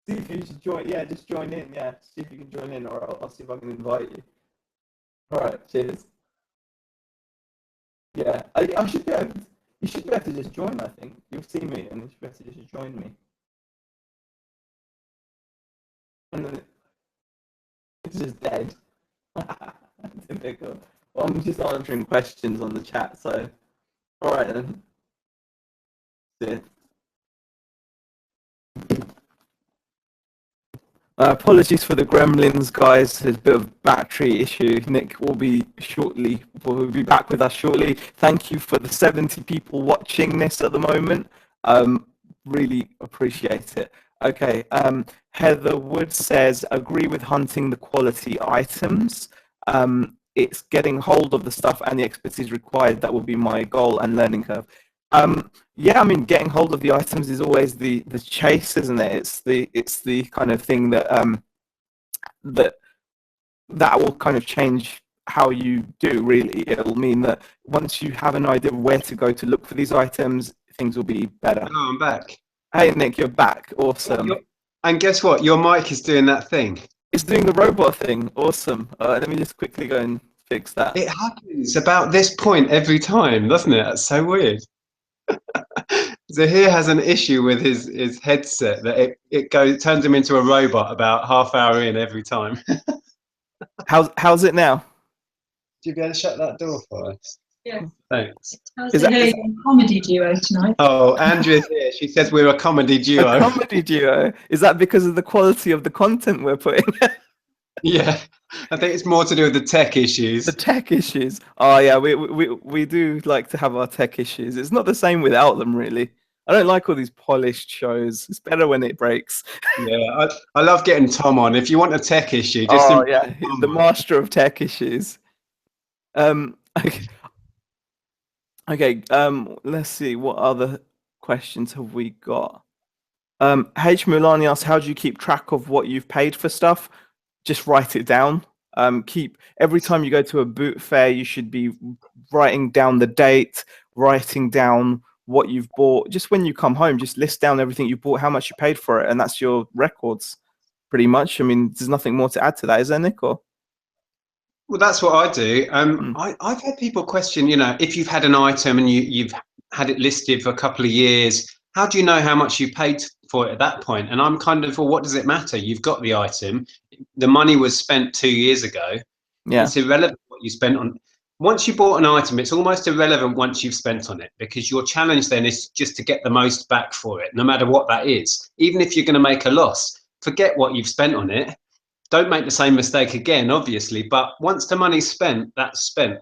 See if you should join. Yeah, just join in. Yeah, see if you can join in, or I'll see if I can invite you. All right, cheers. Yeah, I should be able. You should be able to just join. I think you'll see me, and you should be able to just join me. And then it's just dead. Typical. Well, I'm just answering questions on the chat. So, all right then. See you. Apologies for the gremlins, guys. There's a bit of battery issue. Nick will be back with us shortly. Thank you for the 70 people watching this at the moment. Really appreciate it. Okay. Heather Wood says, agree with hunting the quality items. It's getting hold of the stuff and the expertise required. That will be my goal and learning curve. Yeah, I mean, getting hold of the items is always the chase, isn't it? It's the kind of thing that that that will kind of change how you do. Really, it'll mean that once you have an idea of where to go to look for these items, things will be better. Oh, I'm back. Hey Nick, you're back. Awesome. And guess what? Your mic is doing that thing. It's doing the robot thing. Awesome. Let me just quickly go and fix that. It happens about this point every time, doesn't it? That's so weird. Zaheer has an issue with his headset that it turns him into a robot about half hour in every time. How's it now? Do you be able to shut that door for us? Yeah. Thanks. How's the comedy duo tonight? Oh, Andrea's here. She says we're a comedy duo. A comedy duo. Is that because of the quality of the content we're putting? Yeah, I think it's more to do with the tech issues. The tech issues. Oh yeah, we do like to have our tech issues. It's not the same without them, really. I don't like all these polished shows. It's better when it breaks. Yeah, I love getting Tom on. If you want a tech issue, just yeah, he's the master of tech issues. Okay. Okay. Let's see. What other questions have we got? H Mulani asks, how do you keep track of what you've paid for stuff? Just write it down. Keep every time you go to a boot fair, you should be writing down the date, writing down what you've bought. Just when you come home, just list down everything you bought, how much you paid for it, and that's your records, pretty much. I mean, there's nothing more to add to that, is there, Nick? Or? Well, that's what I do. I've had people question, if you've had an item and you've had it listed for a couple of years, how do you know how much you paid for it at that point? And I'm kind of, well, what does it matter? You've got the item. The money was spent 2 years ago. Yeah. It's irrelevant what you spent on. Once you bought an item, it's almost irrelevant once you've spent on it, because your challenge then is just to get the most back for it, no matter what that is. Even if you're going to make a loss, forget what you've spent on it. Don't make the same mistake again, obviously, but once the money's spent, that's spent.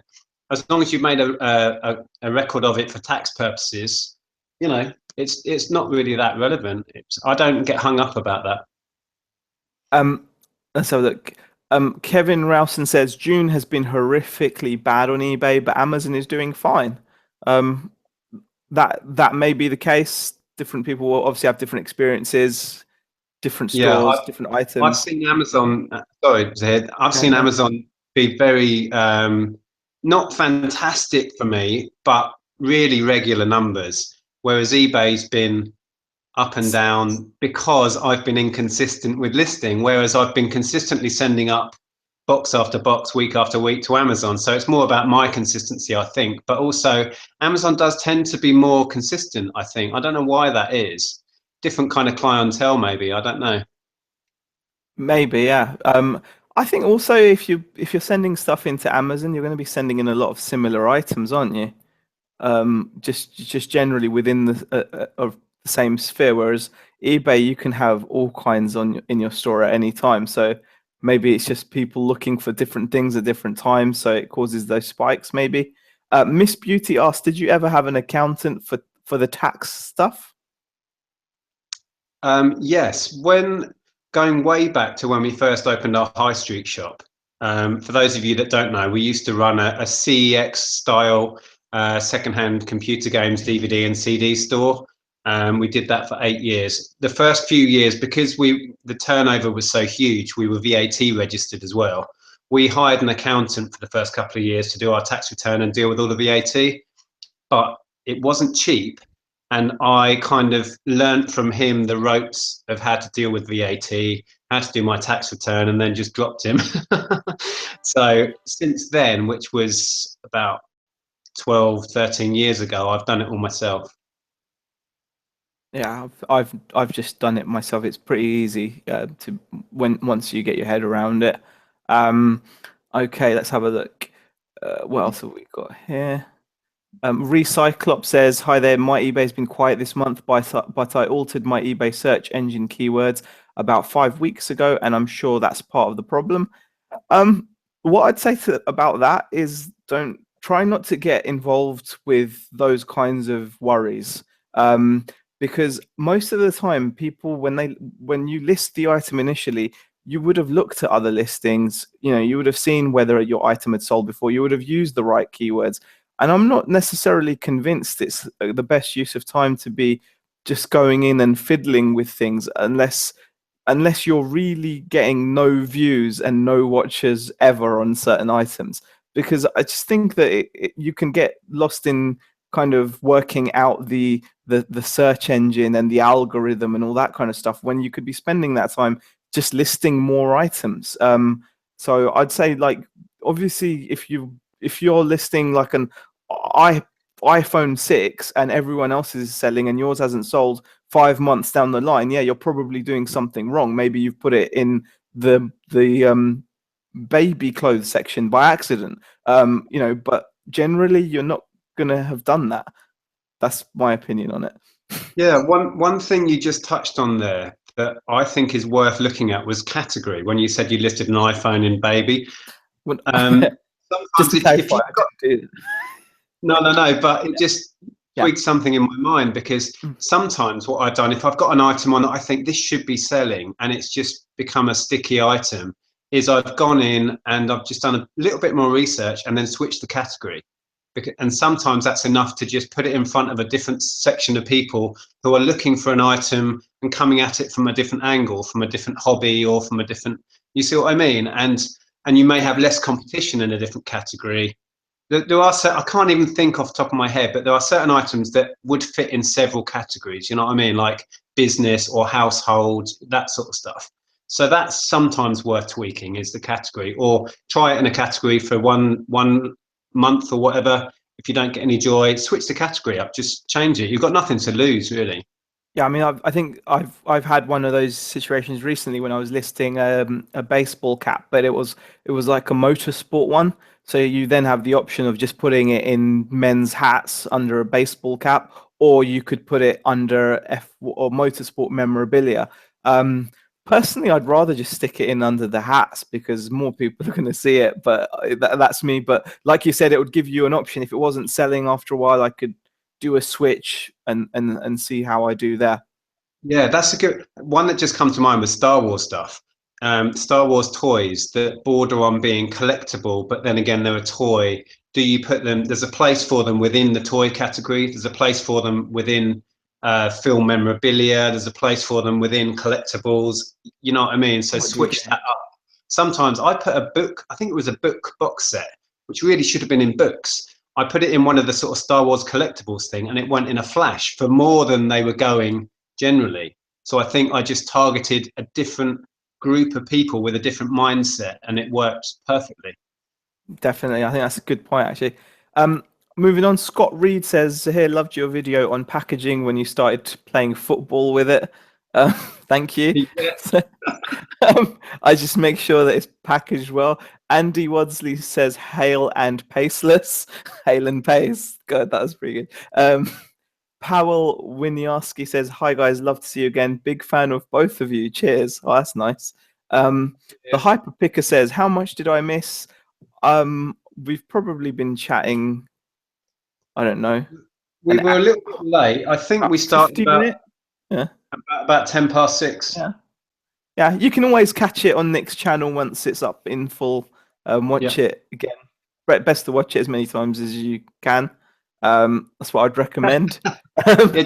As long as you've made a record of it for tax purposes, it's not really that relevant. I don't get hung up about that. Let's have a look. Kevin Rowson says June has been horrifically bad on eBay, but Amazon is doing fine. That may be the case. Different people will obviously have different experiences, different stores, different items. I've seen Amazon. Sorry, Zed. I've seen Amazon be very not fantastic for me, but really regular numbers. Whereas eBay's been up and down because I've been inconsistent with listing, whereas I've been consistently sending up box after box, week after week to Amazon. So it's more about my consistency, I think. But also, Amazon does tend to be more consistent, I think. I don't know why that is. Different kind of clientele, maybe. I don't know. Maybe, yeah. I think also if you're sending stuff into Amazon, you're going to be sending in a lot of similar items, aren't you? Just generally within the of the same sphere. Whereas eBay, you can have all kinds in your store at any time. So maybe it's just people looking for different things at different times, so it causes those spikes. Maybe. Miss Beauty asked, did you ever have an accountant for the tax stuff? Yes, when going way back to when we first opened our high street shop. For those of you that don't know, we used to run a CEX style secondhand computer games DVD and CD store. We did that for 8 years. The first few years, because the turnover was so huge, we were VAT registered as well. We hired an accountant for the first couple of years to do our tax return and deal with all the VAT, but it wasn't cheap. And I kind of learnt from him the ropes of how to deal with VAT, how to do my tax return, and then just dropped him. So since then, which was about 12, 13 years ago, I've done it all myself. Yeah, I've just done it myself. It's pretty easy once you get your head around it. Okay, let's have a look. What else have we got here? Recyclops says, hi there, my eBay's been quiet this month, but I altered my eBay search engine keywords about 5 weeks ago, and I'm sure that's part of the problem. What I'd say about that is don't try not to get involved with those kinds of worries. Because most of the time people, when you list the item initially, you would have looked at other listings, you would have seen whether your item had sold before, you would have used the right keywords. And I'm not necessarily convinced it's the best use of time to be just going in and fiddling with things unless unless you're really getting no views and no watches ever on certain items. Because I just think that you can get lost in kind of working out the search engine and the algorithm and all that kind of stuff when you could be spending that time just listing more items. So I'd say, like, obviously if you're listing like an i iPhone 6 and everyone else is selling and yours hasn't sold 5 months down the line, yeah, you're probably doing something wrong. Maybe you've put it in the baby clothes section by accident. But generally you're not gonna have done that. That's my opinion on it. Yeah, one thing you just touched on there that I think is worth looking at was category. When you said you listed an iPhone in baby, Well, just sometimes to if clarify, you've I got didn't do no, but it just yeah. tweaked something in my mind, because sometimes what I've done, if I've got an item on that I think this should be selling and it's just become a sticky item, is I've gone in and I've just done a little bit more research and then switched the category. And sometimes that's enough to just put it in front of a different section of people who are looking for an item and coming at it from a different angle, from a different hobby, or from a different, you see what I mean? And you may have less competition in a different category. There are I can't even think off the top of my head, but there are certain items that would fit in several categories. You know what I mean? Like business or household, that sort of stuff. So that's sometimes worth tweaking, is the category, or try it in a category for one month or whatever. If you don't get any joy, switch the category up. Just change it. You've got nothing to lose, really. Yeah, I mean, I think I've had one of those situations recently when I was listing a baseball cap, but it was like a motorsport one. So you then have the option of just putting it in men's hats under a baseball cap, or you could put it under F or motorsport memorabilia. Um, Personally, I'd rather just stick it in under the hats because more people are going to see it. But that's me. But like you said, it would give you an option. If it wasn't selling after a while, I could do a switch and see how I do there. Yeah, that's a good one. That just come to mind was Star Wars stuff. Star Wars toys that border on being collectible, but then again, they're a toy. Do you put them? There's a place for them within the toy category. There's a place for them within film memorabilia. There's a place for them within collectibles. You know what I mean? So What do you switch think? that up. Sometimes I put a book. I think it was a book box set, which really should have been in books. I put it in one of the sort of Star Wars collectibles thing, and it went in a flash for more than they were going generally. So I think I just targeted a different group of people with a different mindset, and it worked perfectly. Definitely, I think that's a good point actually. Um, Moving on, Scott Reed says, "Here, loved your video on packaging when you started playing football with it. Thank you." Yeah. I just make sure that it's packaged well. Andy Wadsley says, "Hail and paceless." Hail and pace. God, that was pretty good. Powell Winiarski says, "Hi guys, love to see you again. Big fan of both of you. Cheers." Oh, that's nice. The Hyper Picker says, "How much did I miss?" We've probably been chatting, I don't know, We an were a little bit late. I think we about started 50 minutes. Yeah, about 10 past 6. yeah, yeah. You can always catch it on Nick's channel once it's up in full. Yeah. Watch it again. Best to watch it as many times as you can. That's what I'd recommend. Yeah,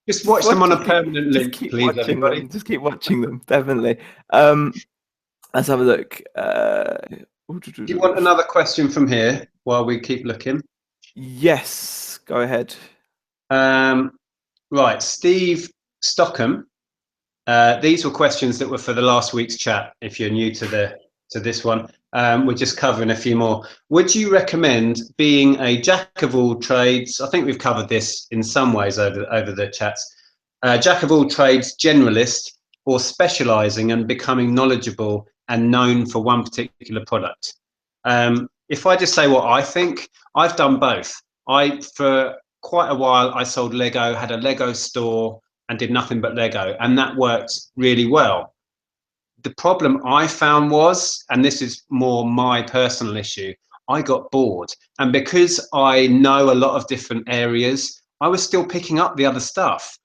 just watch them on a permanent Just loop, keep please, watching everybody. them. Just keep watching them. Definitely. Let's have a look. Do you want another question from here while we keep looking? Yes, go ahead. Right, Steve Stockham. These were questions that were for the last week's chat. If you're new to this one, we're just covering a few more. Would you recommend being a jack of all trades? I think we've covered this in some ways over the chats. Jack of all trades, generalist, or specialising and becoming knowledgeable and known for one particular product. If I just say what I think, I've done both. For quite a while, I sold Lego, had a Lego store, and did nothing but Lego, and that worked really well. The problem I found was, and this is more my personal issue, I got bored, and because I know a lot of different areas, I was still picking up the other stuff.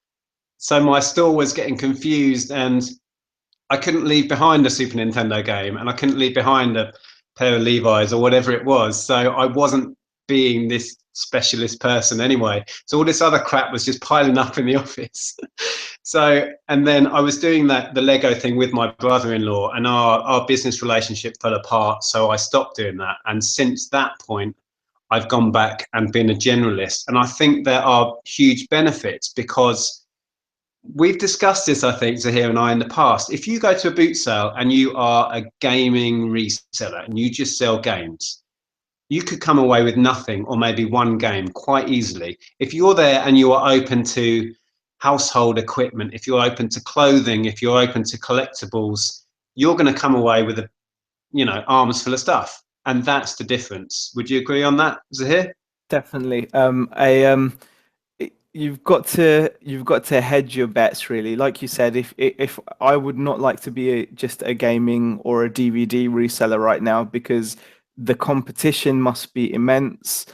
So my store was getting confused, and I couldn't leave behind a Super Nintendo game, and I couldn't leave behind a pair of Levi's or whatever it was. So I wasn't being this specialist person anyway. So all this other crap was just piling up in the office. So, and then I was doing the Lego thing with my brother-in-law, and our business relationship fell apart. So I stopped doing that. And since that point, I've gone back and been a generalist. And I think there are huge benefits, because we've discussed this, I think, Zaheer and I, in the past. If you go to a boot sale and you are a gaming reseller and you just sell games, you could come away with nothing, or maybe one game, quite easily. If you're there and you are open to household equipment, if you're open to clothing, if you're open to collectibles, you're going to come away with arms full of stuff. And that's the difference. Would you agree on that, Zaheer? Definitely. You've got to hedge your bets, really. Like you said, if I would not like to be just a gaming or a DVD reseller right now, because the competition must be immense.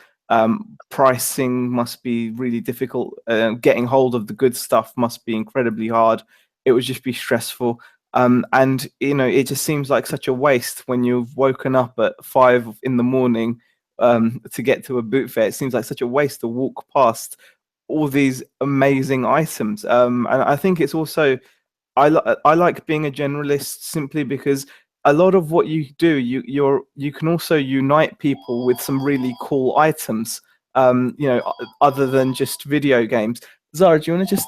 Pricing must be really difficult. Getting hold of the good stuff must be incredibly hard. It would just be stressful. And it just seems like such a waste when you've woken up at 5 in the morning to get to a boot fair. It seems like such a waste to walk past all these amazing items. And I think it's also, I like being a generalist simply because a lot of what you do, you can also unite people with some really cool items. Other than just video games. Zara, do you want to just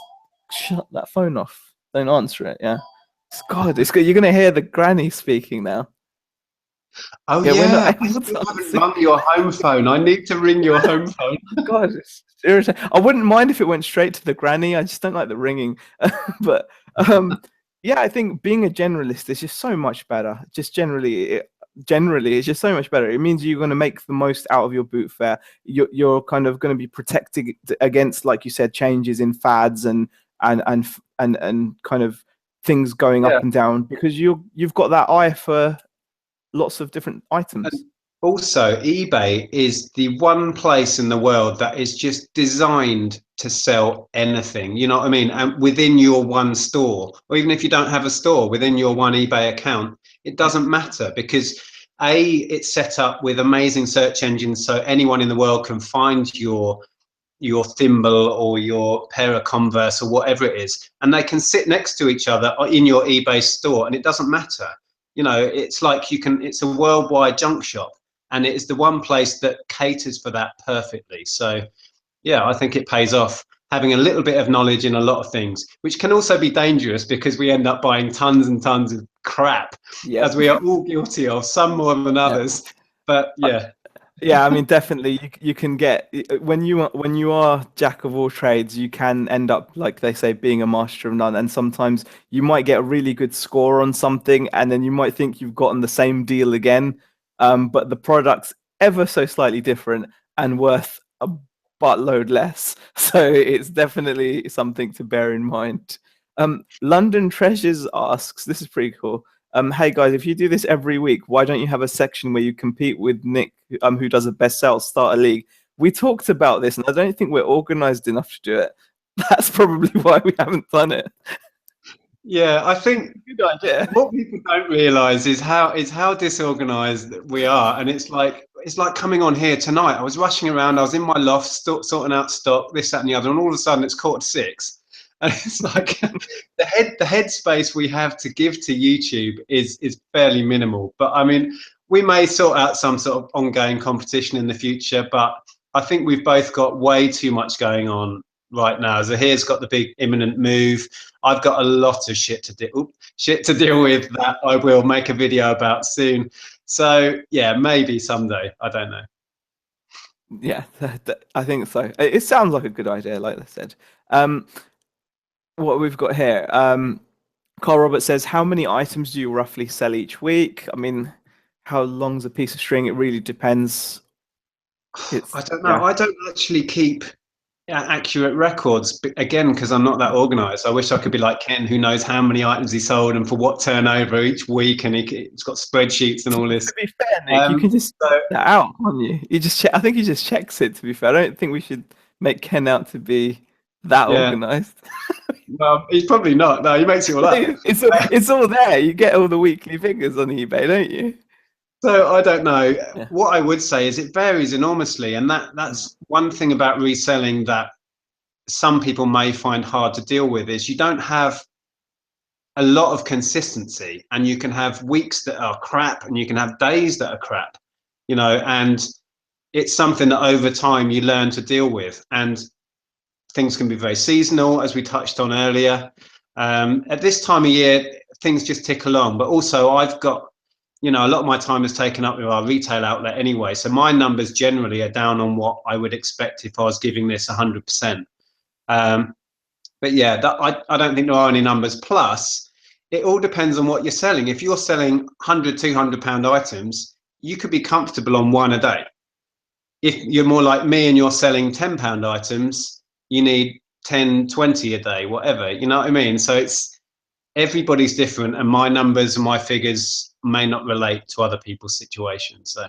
shut that phone off? Don't answer it. Yeah. God, it's good. You're gonna hear the granny speaking now. Oh Yeah, we're not yeah, I able to still haven't answer. rung your home phone. I need to ring your home phone. God, it's irritating. I wouldn't mind if it went straight to the granny. I just don't like the ringing. But yeah, I think being a generalist is just so much better. Just generally, it's just so much better. It means you're going to make the most out of your boot fair. You're kind of going to be protected against, like you said, changes in fads and kind of things going Yeah. up and down, because you've got that eye for lots of different items. And also, eBay is the one place in the world that is just designed to sell anything. You know what I mean? And within your one store, or even if you don't have a store, within your one eBay account, it doesn't matter, because it's set up with amazing search engines, so anyone in the world can find your thimble or your pair of Converse or whatever it is, and they can sit next to each other in your eBay store, and it doesn't matter. It's like it's a worldwide junk shop, and it is the one place that caters for that perfectly. So yeah, I think it pays off having a little bit of knowledge in a lot of things, which can also be dangerous, because we end up buying tons and tons of crap, as we are all guilty of, some more than others. But yeah. Yeah, I mean, definitely, you can get, when you are jack of all trades, you can end up, like they say, being a master of none. And sometimes you might get a really good score on something, and then you might think you've gotten the same deal again, but the product's ever so slightly different and worth a buttload less. So it's definitely something to bear in mind. London Treasures asks, this is pretty cool. Hey guys, if you do this every week, why don't you have a section where you compete with Nick, who does a best sales, start a league? We talked about this, and I don't think we're organized enough to do it. That's probably why we haven't done it. Yeah, I think Good idea. what people don't realise is how disorganised we are, and it's like coming on here tonight. I was rushing around. I was in my loft, sorting out stock, this, that, and the other, and all of a sudden it's 5:45, and it's like the headspace we have to give to YouTube is fairly minimal. But I mean, we may sort out some sort of ongoing competition in the future, but I think we've both got way too much going on right now. Zaheer's got the big imminent move. I've got a lot of shit to deal with that I will make a video about soon. So yeah, maybe someday. I don't know. Yeah, I think so. It sounds like a good idea, like I said. What we've got here. Carl Roberts says, how many items do you roughly sell each week? I mean, how long's a piece of string? It really depends. I don't know. Yeah. I don't actually keep accurate records, again, because I'm not that organized. I wish I could be like Ken, who knows how many items he sold and for what turnover each week, and he's got spreadsheets and all this. To be fair, Nick, you can just check that out, can't you? You just check. I think he just checks it. To be fair, I don't think we should make Ken out to be that organized. Well, he's probably not. No, he makes it all up. It's all there. You get all the weekly figures on eBay, don't you? So I don't know. Yeah. What I would say is it varies enormously, and that's one thing about reselling that some people may find hard to deal with is you don't have a lot of consistency, and you can have weeks that are crap and you can have days that are crap, and it's something that over time you learn to deal with, and things can be very seasonal, as we touched on earlier. At this time of year, things just tick along, but also I've got, a lot of my time is taken up with our retail outlet anyway, so my numbers generally are down on what I would expect if I was giving this 100%. But yeah, I don't think there are any numbers. Plus, it all depends on what you're selling. If you're selling 100, 200 pound items, you could be comfortable on one a day. If you're more like me and you're selling 10 pound items, you need 10, 20 a day, whatever, you know what I mean? So everybody's different, and my numbers and my figures may not relate to other people's situations. So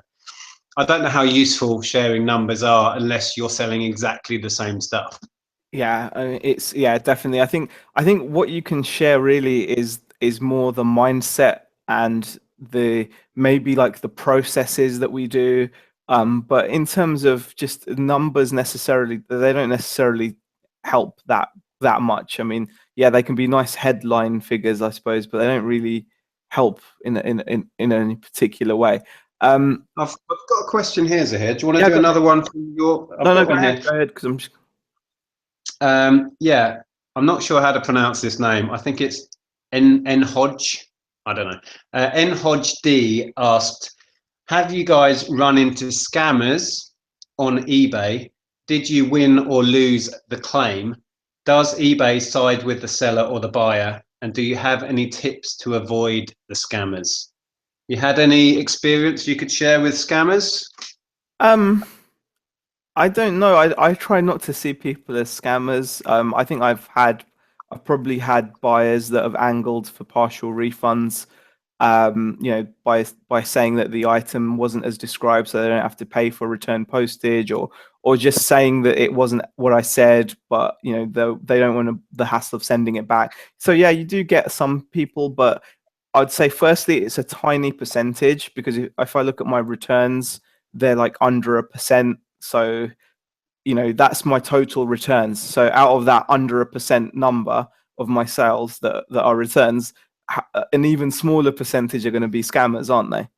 I don't know how useful sharing numbers are unless you're selling exactly the same stuff. Yeah, it's definitely. I think what you can share really is more the mindset and the maybe like the processes that we do. But in terms of just numbers necessarily, they don't necessarily help that much. I mean, yeah, they can be nice headline figures, I suppose, but they don't really help in any particular way. I've got a question here, Zaheer. Do you want to Yeah, do another one from your? I've no, got go one ahead, here. go ahead, because I'm just. Yeah, I'm not sure how to pronounce this name. I think it's N Hodge. I don't know. N Hodge D asked, "Have you guys run into scammers on eBay? Did you win or lose the claim? Does eBay side with the seller or the buyer? And do you have any tips to avoid the scammers? You had any experience you could share with scammers?" Um, I don't know. I try not to see people as scammers. I think I've probably had buyers that have angled for partial refunds, by saying that the item wasn't as described, so they don't have to pay for return postage, or just saying that it wasn't what I said, but they don't want the hassle of sending it back. So yeah, you do get some people, but I'd say firstly it's a tiny percentage because if I look at my returns, they're like under 1%. So that's my total returns. So out of that under 1% number of my sales that are returns, an even smaller percentage are going to be scammers, aren't they?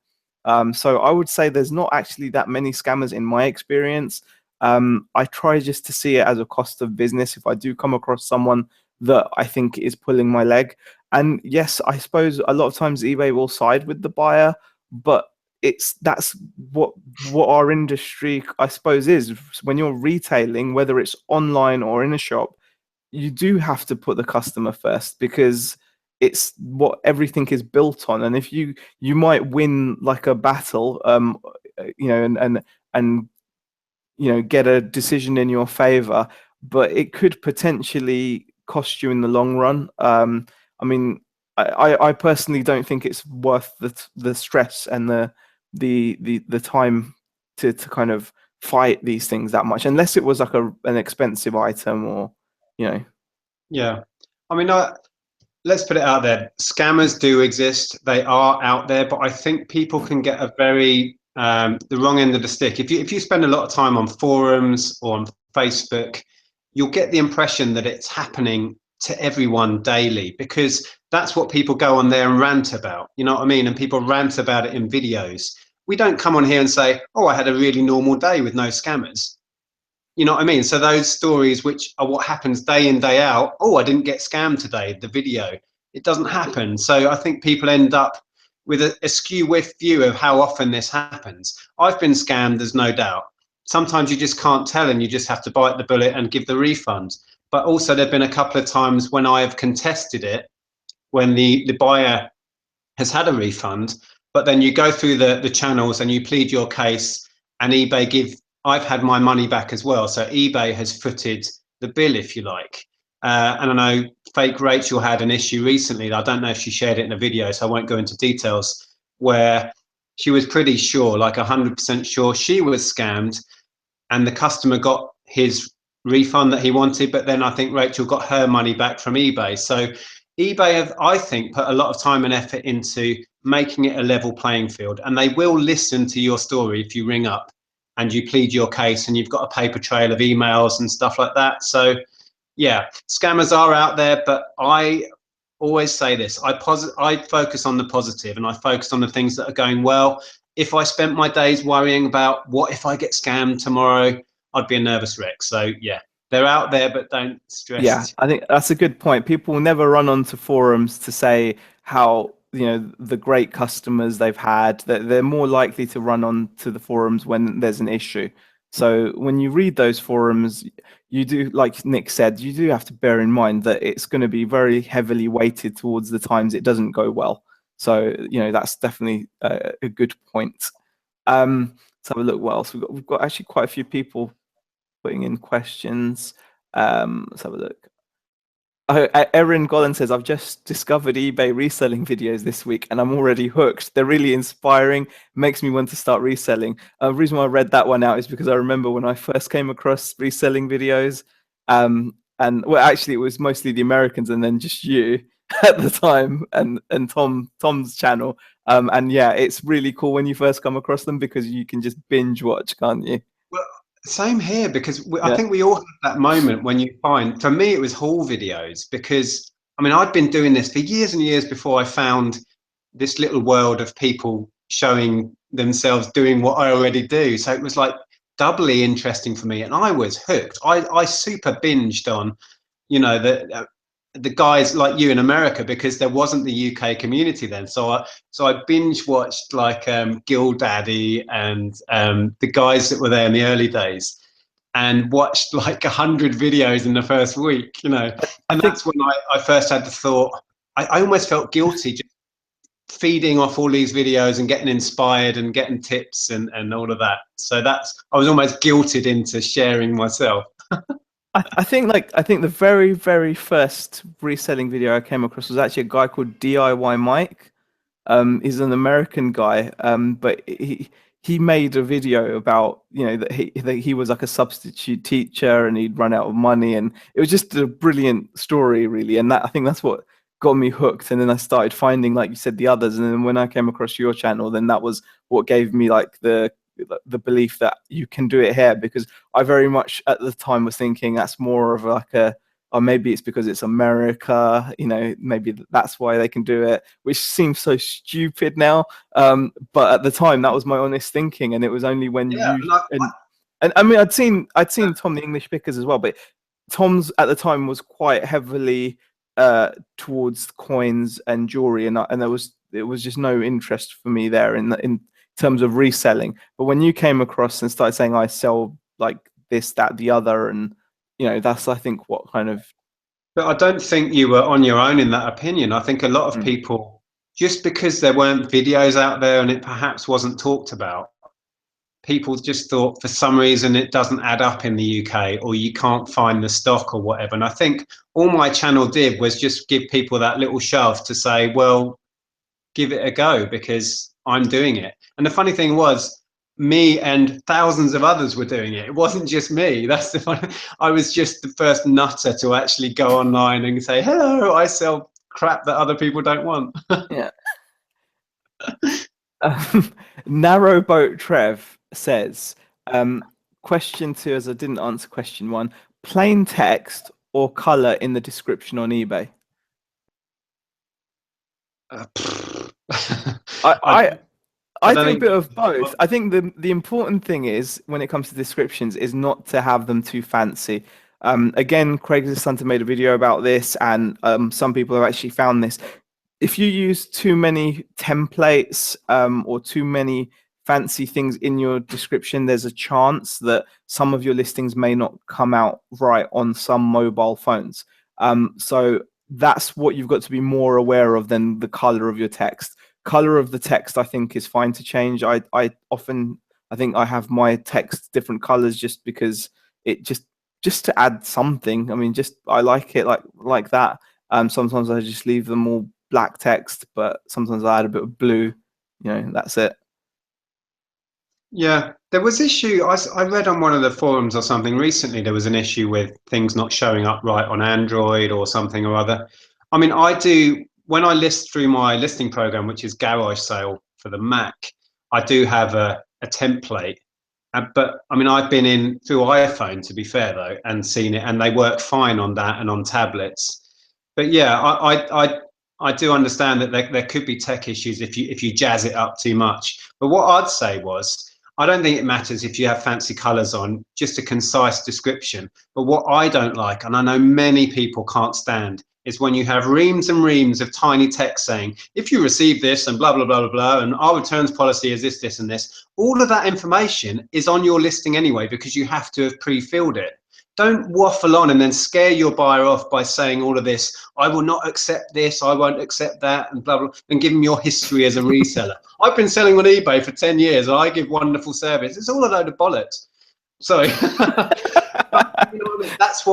So I would say there's not actually that many scammers in my experience. I try just to see it as a cost of business if I do come across someone that I think is pulling my leg. And yes, I suppose a lot of times eBay will side with the buyer, but that's what our industry, I suppose, is. When you're retailing, whether it's online or in a shop, you do have to put the customer first because it's what everything is built on. And if you might win like a battle, and get a decision in your favor, but it could potentially cost you in the long run. I mean, I personally don't think it's worth the stress and the time to kind of fight these things that much, unless it was like an expensive item or you know. Yeah, I mean, let's put it out there. Scammers do exist. They are out there, but I think people can get a very the wrong end of the stick. If you spend a lot of time on forums or on Facebook, you'll get the impression that it's happening to everyone daily because that's what people go on there and rant about. You know what I mean? And people rant about it in videos. We don't come on here and say, "Oh, I had a really normal day with no scammers." You know what I mean? So those stories, which are what happens day in, day out, "Oh, I didn't get scammed today," the video, it doesn't happen. So I think people end up with a skew with view of how often this happens. I've been scammed, there's no doubt. Sometimes you just can't tell and you just have to bite the bullet and give the refund. But also there've been a couple of times when I have contested it, when the buyer has had a refund, but then you go through the channels and you plead your case, and I've had my money back as well. So eBay has footed the bill, if you like. And I know fake Rachel had an issue recently. I don't know if she shared it in a video, so I won't go into details, where she was pretty sure, like 100% sure she was scammed, and the customer got his refund that he wanted, but then I think Rachel got her money back from eBay. So eBay have, I think, put a lot of time and effort into making it a level playing field, and they will listen to your story if you ring up and you plead your case and you've got a paper trail of emails and stuff like that. So yeah, scammers are out there, but I always say this: I focus on the positive, and I focus on the things that are going well. If I spent my days worrying about what if I get scammed tomorrow, I'd be a nervous wreck. So yeah, they're out there, but don't Yeah, stress. I think that's a good point. People never run onto forums to say how, the great customers they've had. That they're more likely to run onto the forums when there's an issue. So when you read those forums, you do, like Nick said, you do have to bear in mind that it's going to be very heavily weighted towards the times it doesn't go well. So, that's definitely a good point. Let's have a look what else we've got actually quite a few people putting in questions. Let's have a look. Erin Gollan says, I've just discovered eBay reselling videos this week and I'm already hooked. They're really inspiring, makes me want to start reselling. The reason why I read that one out is because I remember when I first came across reselling videos, and well, actually it was mostly the Americans and then just you at the time, and Tom's channel. And yeah, it's really cool when you first come across them because you can just binge watch, can't you? Well, same here, because I Yeah. think we all have that moment when you find, for me, it was haul videos, because I mean, I'd been doing this for years and years before I found this little world of people showing themselves doing what I already do. So it was like doubly interesting for me, and I was hooked. I super binged on, the guys like you in America, because there wasn't the UK community then. So I binge watched like GillDaddy and the guys that were there in the early days, and watched like 100 videos in the first week, I and think that's when I first had the thought. I almost felt guilty just feeding off all these videos and getting inspired and getting tips and all of that. So I was almost guilted into sharing myself. I think the very, very first reselling video I came across was actually a guy called DIY Mike. He's an American guy, but he made a video about, that he was like a substitute teacher and he'd run out of money, and it was just a brilliant story, really. And I think that's what got me hooked. And then I started finding, like you said, the others. And then when I came across your channel, then that was what gave me like the belief that you can do it here, because I very much at the time was thinking that's more of like or maybe it's because it's America, maybe that's why they can do it, which seems so stupid now. But at the time, that was my honest thinking, and it was only when Yeah, you and I mean, I'd seen Tom the English Pickers as well, but Tom's at the time was quite heavily towards coins and jewelry, and it was just no interest for me there in terms of reselling. But when you came across and started saying I sell like this, that, the other, and that's I think what kind of. But I don't think you were on your own in that opinion. I think a lot of Mm. people, just because there weren't videos out there and it perhaps wasn't talked about, people just thought for some reason it doesn't add up in the UK, or you can't find the stock or whatever. And I think all my channel did was just give people that little shove to say, well, give it a go, because I'm doing it. And the funny thing was, me and thousands of others were doing it. It wasn't just me. That's the funny. I was just the first nutter to actually go online and say, hello, I sell crap that other people don't want. Yeah. Narrowboat Trev says, question two, as I didn't answer question one, plain text or color in the description on eBay? I I don't do a think. bit of both. I think the important thing is when it comes to descriptions is not to have them too fancy. Again, Craigslist Hunter made a video about this, and some people have actually found this. If you use too many templates or too many fancy things in your description, there's a chance that some of your listings may not come out right on some mobile phones. So that's what you've got to be more aware of than the color of your text. Color of the text, I think, is fine to change. I think I have my text different colors just because it just to add something. I mean, just I like it like that. Sometimes I just leave them all black text, but sometimes I add a bit of blue. That's it. Yeah, there was issue. I read on one of the forums or something recently. There was an issue with things not showing up right on Android or something or other. I mean, I do when I list through my listing program, which is Garage Sale for the Mac, I do have a template. But I mean, I've been in through iPhone, to be fair though, and seen it, and they work fine on that and on tablets. But yeah, I do understand that there could be tech issues if you jazz it up too much. But what I'd say was, I don't think it matters if you have fancy colours on, just a concise description. But what I don't like, and I know many people can't stand, is when you have reams and reams of tiny text saying, if you receive this and blah, blah, blah, blah, blah, and our returns policy is this, this, and this. All of that information is on your listing anyway, because you have to have pre-filled it. Don't waffle on and then scare your buyer off by saying all of this, I will not accept this, I won't accept that, and blah, blah, and give them your history as a reseller. I've been selling on eBay for 10 years and I give wonderful service. It's all a load of bollocks. Sorry. But, you know what I mean? That's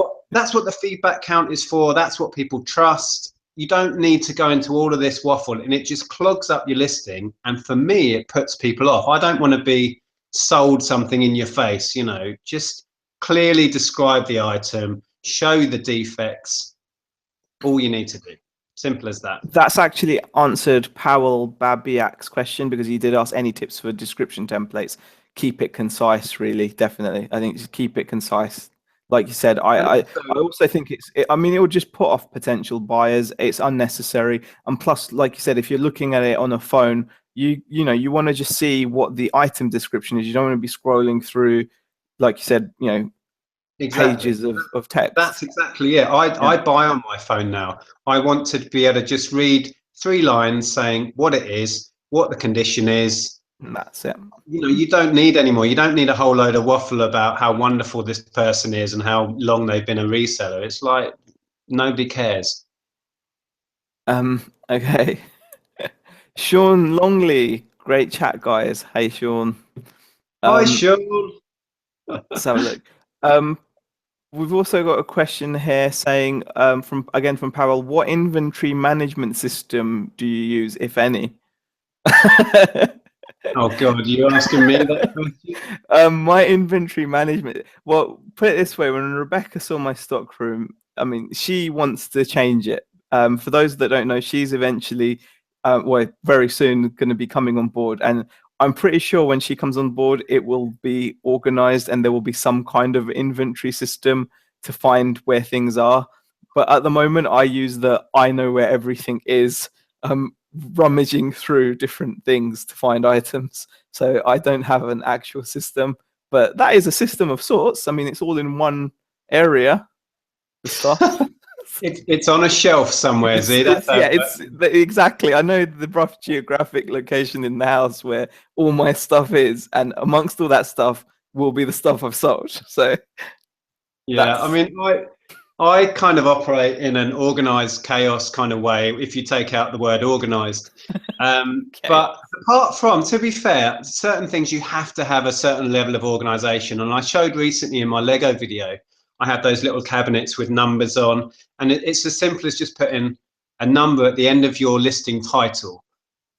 what the feedback count is for. That's what people trust. You don't need to go into all of this waffle, and it just clogs up your listing. And for me, it puts people off. I don't want to be sold something in your face, you know, just clearly describe the item, show the defects, all you need to do. Simple as that. That's actually answered Powell Babiak's question, because he did ask any tips for description templates. Keep it concise, really, definitely. I think just keep it concise. Like you said, I also think I mean, it will just put off potential buyers. It's unnecessary. And plus, like you said, if you're looking at it on a phone, you know, you want to just see what the item description is. You don't want to be scrolling through, like you said, you know, pages of text. That's exactly it. I buy on my phone now. I want to be able to just read 3 lines saying what it is, what the condition is. And that's it. You know, you don't need any more. You don't need a whole load of waffle about how wonderful this person is and how long they've been a reseller. It's like nobody cares. Okay. Sean Longley, great chat, guys. Hey, Sean. Hi, Sean. Let's have a look. We've also got a question here saying, from Powell, what inventory management system do you use, if any? Oh God, you're asking me that question? My inventory management. Well, put it this way: when Rebecca saw my stockroom, I mean, she wants to change it. For those that don't know, she's eventually, well, very soon going to be coming on board, and I'm pretty sure when she comes on board, it will be organized and there will be some kind of inventory system to find where things are. But at the moment, I use the I know where everything is, rummaging through different things to find items. So I don't have an actual system, but that is a system of sorts. I mean, it's all in one area, the stuff. It's on a shelf somewhere, Exactly. I know the rough geographic location in the house where all my stuff is, and amongst all that stuff will be the stuff I've sold. So yeah, I mean, I kind of operate in an organized chaos kind of way, if you take out the word organized. Okay. But apart from, to be fair, certain things you have to have a certain level of organization. And I showed recently in my Lego video, I have those little cabinets with numbers on, and it's as simple as just putting a number at the end of your listing title,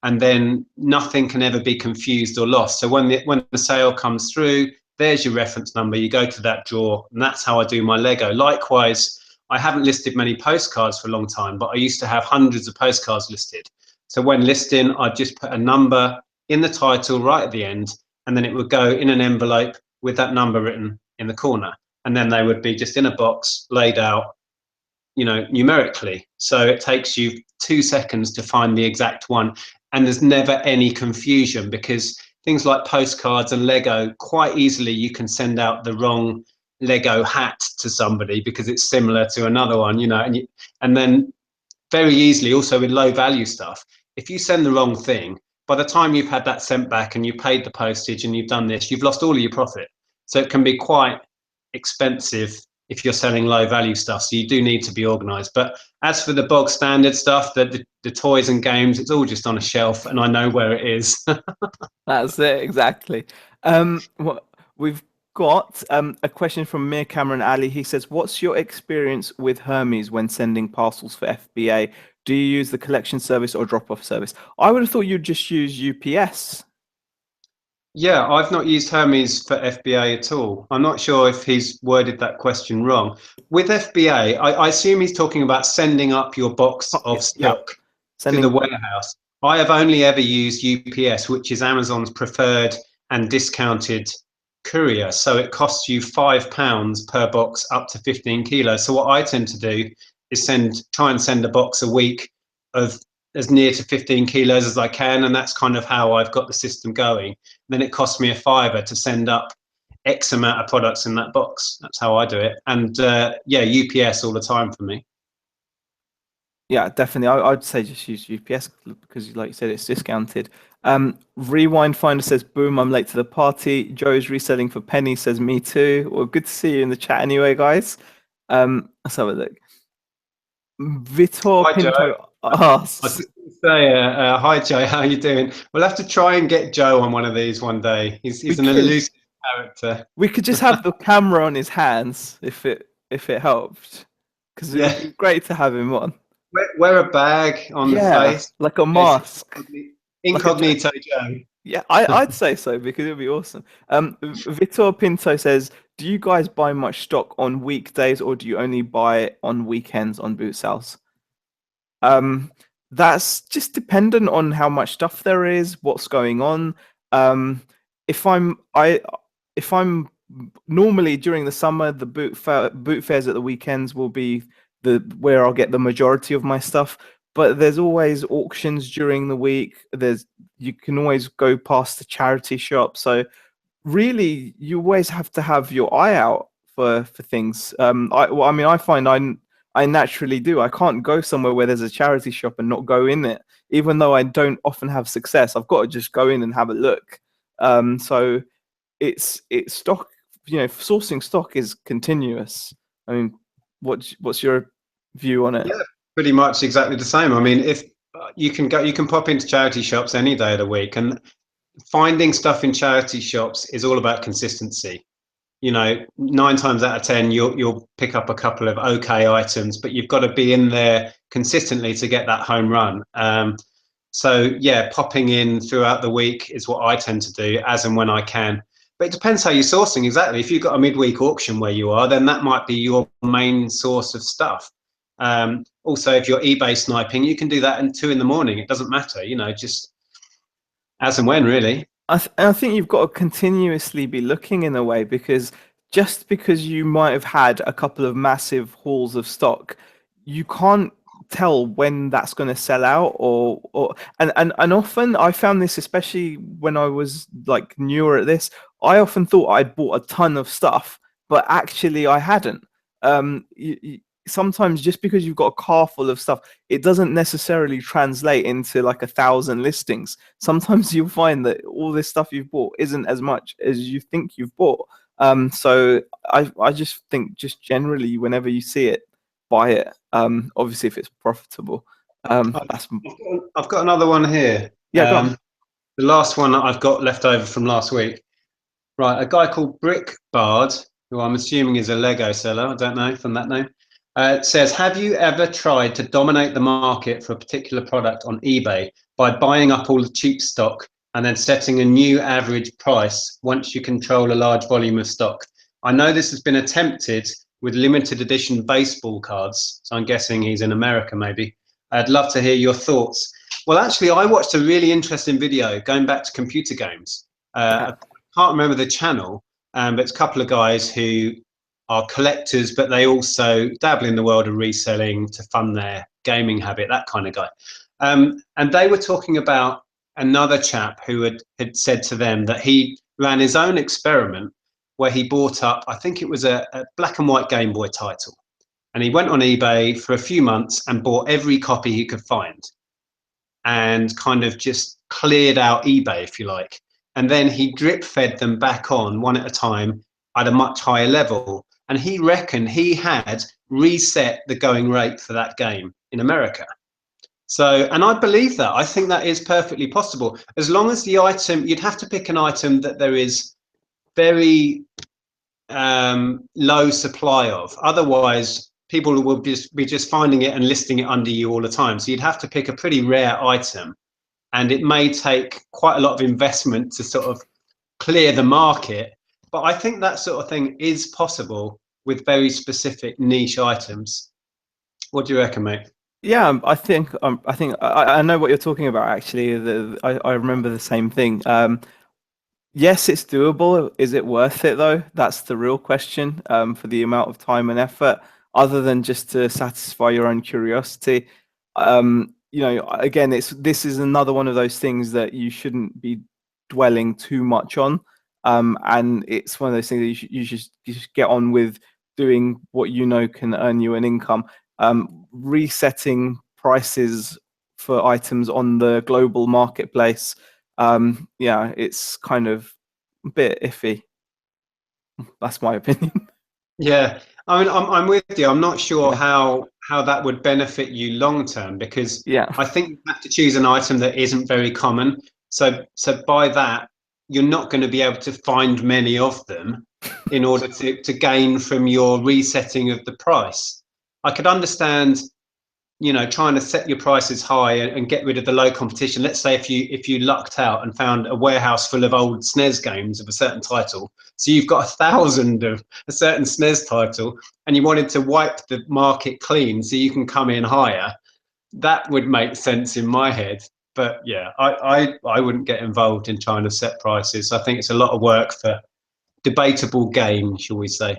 and then nothing can ever be confused or lost. So when the sale comes through, there's your reference number, you go to that drawer, and that's how I do my Lego. Likewise, I haven't listed many postcards for a long time, but I used to have hundreds of postcards listed. So when listing, I'd just put a number in the title right at the end, and then it would go in an envelope with that number written in the corner. And then they would be just in a box laid out, you know, numerically. So it takes you 2 seconds to find the exact one. And there's never any confusion, because things like postcards and Lego, quite easily you can send out the wrong Lego hat to somebody because it's similar to another one, you know, and then very easily also with low value stuff, if you send the wrong thing, by the time you've had that sent back and you paid the postage and you've done this, you've lost all of your profit. So it can be quite expensive if you're selling low value stuff. So you do need to be organized. But as for the bog standard stuff, the toys and games, it's all just on a shelf and I know where it is. That's it, exactly. We've got a question from Mir Cameron Ali. He says, what's your experience with Hermes when sending parcels for FBA? Do you use the collection service or drop-off service? I would have thought you'd just use UPS. Yeah, I've not used Hermes for FBA at all. I'm not sure if he's worded that question wrong. With FBA, I assume he's talking about sending up your box of stock to the warehouse. I have only ever used UPS, which is Amazon's preferred and discounted courier. So it costs you £5 per box up to 15 kilos. So what I tend to do is try and send a box a week of as near to 15 kilos as I can. And that's kind of how I've got the system going. Then it costs me £5 to send up X amount of products in that box. That's how I do it. And yeah, UPS all the time for me. Yeah, definitely. I'd say just use UPS because, like you said, it's discounted. Rewind Finder says, "Boom! I'm late to the party." Joe's reselling for Penny says, "Me too." Well, good to see you in the chat anyway, guys. Let's have a look. Vitor Hi, Pinto Joe. I was asks, just going to say, hi, Joe. How you doing? We'll have to try and get Joe on one of these one day. He's we an could elusive character. we could just have the camera on his hands if it helped, because it would Yeah, be great to have him on. wear a bag on the Yeah, face. like a Yes, mask, like a incognito Joe. yeah. I'd say so because it would be awesome. Vitor Pinto says, "Do you guys buy much stock on weekdays or do you only buy on weekends on boot sales?" That's just dependent on how much stuff there is, what's going on. Um, if I'm I if I'm normally during the summer, the boot fairs at the weekends will be the where I'll get the majority of my stuff. But there's always auctions during the week. You can always go past the charity shop. So really you always have to have your eye out for things. I mean, I find I naturally do. I can't go somewhere where there's a charity shop and not go in it, even though I don't often have success. I've got to just go in and have a look. So it's stock. You know, sourcing stock is continuous. I mean, what's your view on it? Yeah, pretty much exactly the same. I mean, if you can pop into charity shops any day of the week, and finding stuff in charity shops is all about consistency. You know, 9 times out of 10, you'll pick up a couple of okay items, but you've got to be in there consistently to get that home run. So yeah, popping in throughout the week is what I tend to do as and when I can. But it depends how you're sourcing exactly. If you've got a midweek auction where you are, then that might be your main source of stuff. Also, if you're eBay sniping, you can do that at 2 in the morning. It doesn't matter, you know, just as and when, really. I think you've got to continuously be looking in a way, because just because you might have had a couple of massive hauls of stock, you can't tell when that's going to sell out and often I found this, especially when I was like newer at this, I often thought I'd bought a ton of stuff, but actually I hadn't. Sometimes just because you've got a car full of stuff, it doesn't necessarily translate into like 1,000 listings. Sometimes you'll find that all this stuff you've bought isn't as much as you think you've bought. So I just think, just generally, whenever you see it, buy it. Obviously, if it's profitable. That's I've got another one here. Yeah, go on. The last one that I've got left over from last week. Right, a guy called Brick Bard, who I'm assuming is a Lego seller, I don't know from that name, says, have you ever tried to dominate the market for a particular product on eBay by buying up all the cheap stock and then setting a new average price once you control a large volume of stock? I know this has been attempted with limited edition baseball cards, so I'm guessing he's in America maybe. I'd love to hear your thoughts. Well, actually, I watched a really interesting video going back to computer games. I can't remember the channel, but it's a couple of guys who are collectors, but they also dabble in the world of reselling to fund their gaming habit, that kind of guy. And they were talking about another chap who had said to them that he ran his own experiment where he bought up, I think it was a black and white Game Boy title. And he went on eBay for a few months and bought every copy he could find and kind of just cleared out eBay, if you like. And then he drip fed them back on one at a time at a much higher level. And he reckoned he had reset the going rate for that game in America. So, and I believe that. I think that is perfectly possible. As long as the item, you'd have to pick an item that there is very low supply of. Otherwise, people will be just finding it and listing it under you all the time. So you'd have to pick a pretty rare item. And it may take quite a lot of investment to sort of clear the market. But I think that sort of thing is possible with very specific niche items. What do you reckon, mate? Yeah, I know what you're talking about. Actually, I remember the same thing. Yes, it's doable. Is it worth it though? That's the real question. For the amount of time and effort, other than just to satisfy your own curiosity. Again, this is another one of those things that you shouldn't be dwelling too much on. And it's one of those things that you should get on with doing what you know can earn you an income. Resetting prices for items on the global marketplace, yeah, it's kind of a bit iffy. That's my opinion. Yeah, I mean, I'm with you. I'm not sure Yeah, how that would benefit you long term because yeah, I think you have to choose an item that isn't very common. So by that, you're not going to be able to find many of them in order to gain from your resetting of the price. I could understand, trying to set your prices high and get rid of the low competition. Let's say if you lucked out and found a warehouse full of old SNES games of a certain title, so you've got 1,000 of a certain SNES title, and you wanted to wipe the market clean so you can come in higher. That would make sense in my head. But yeah, I wouldn't get involved in trying to set prices. I think it's a lot of work for debatable gain, shall we say.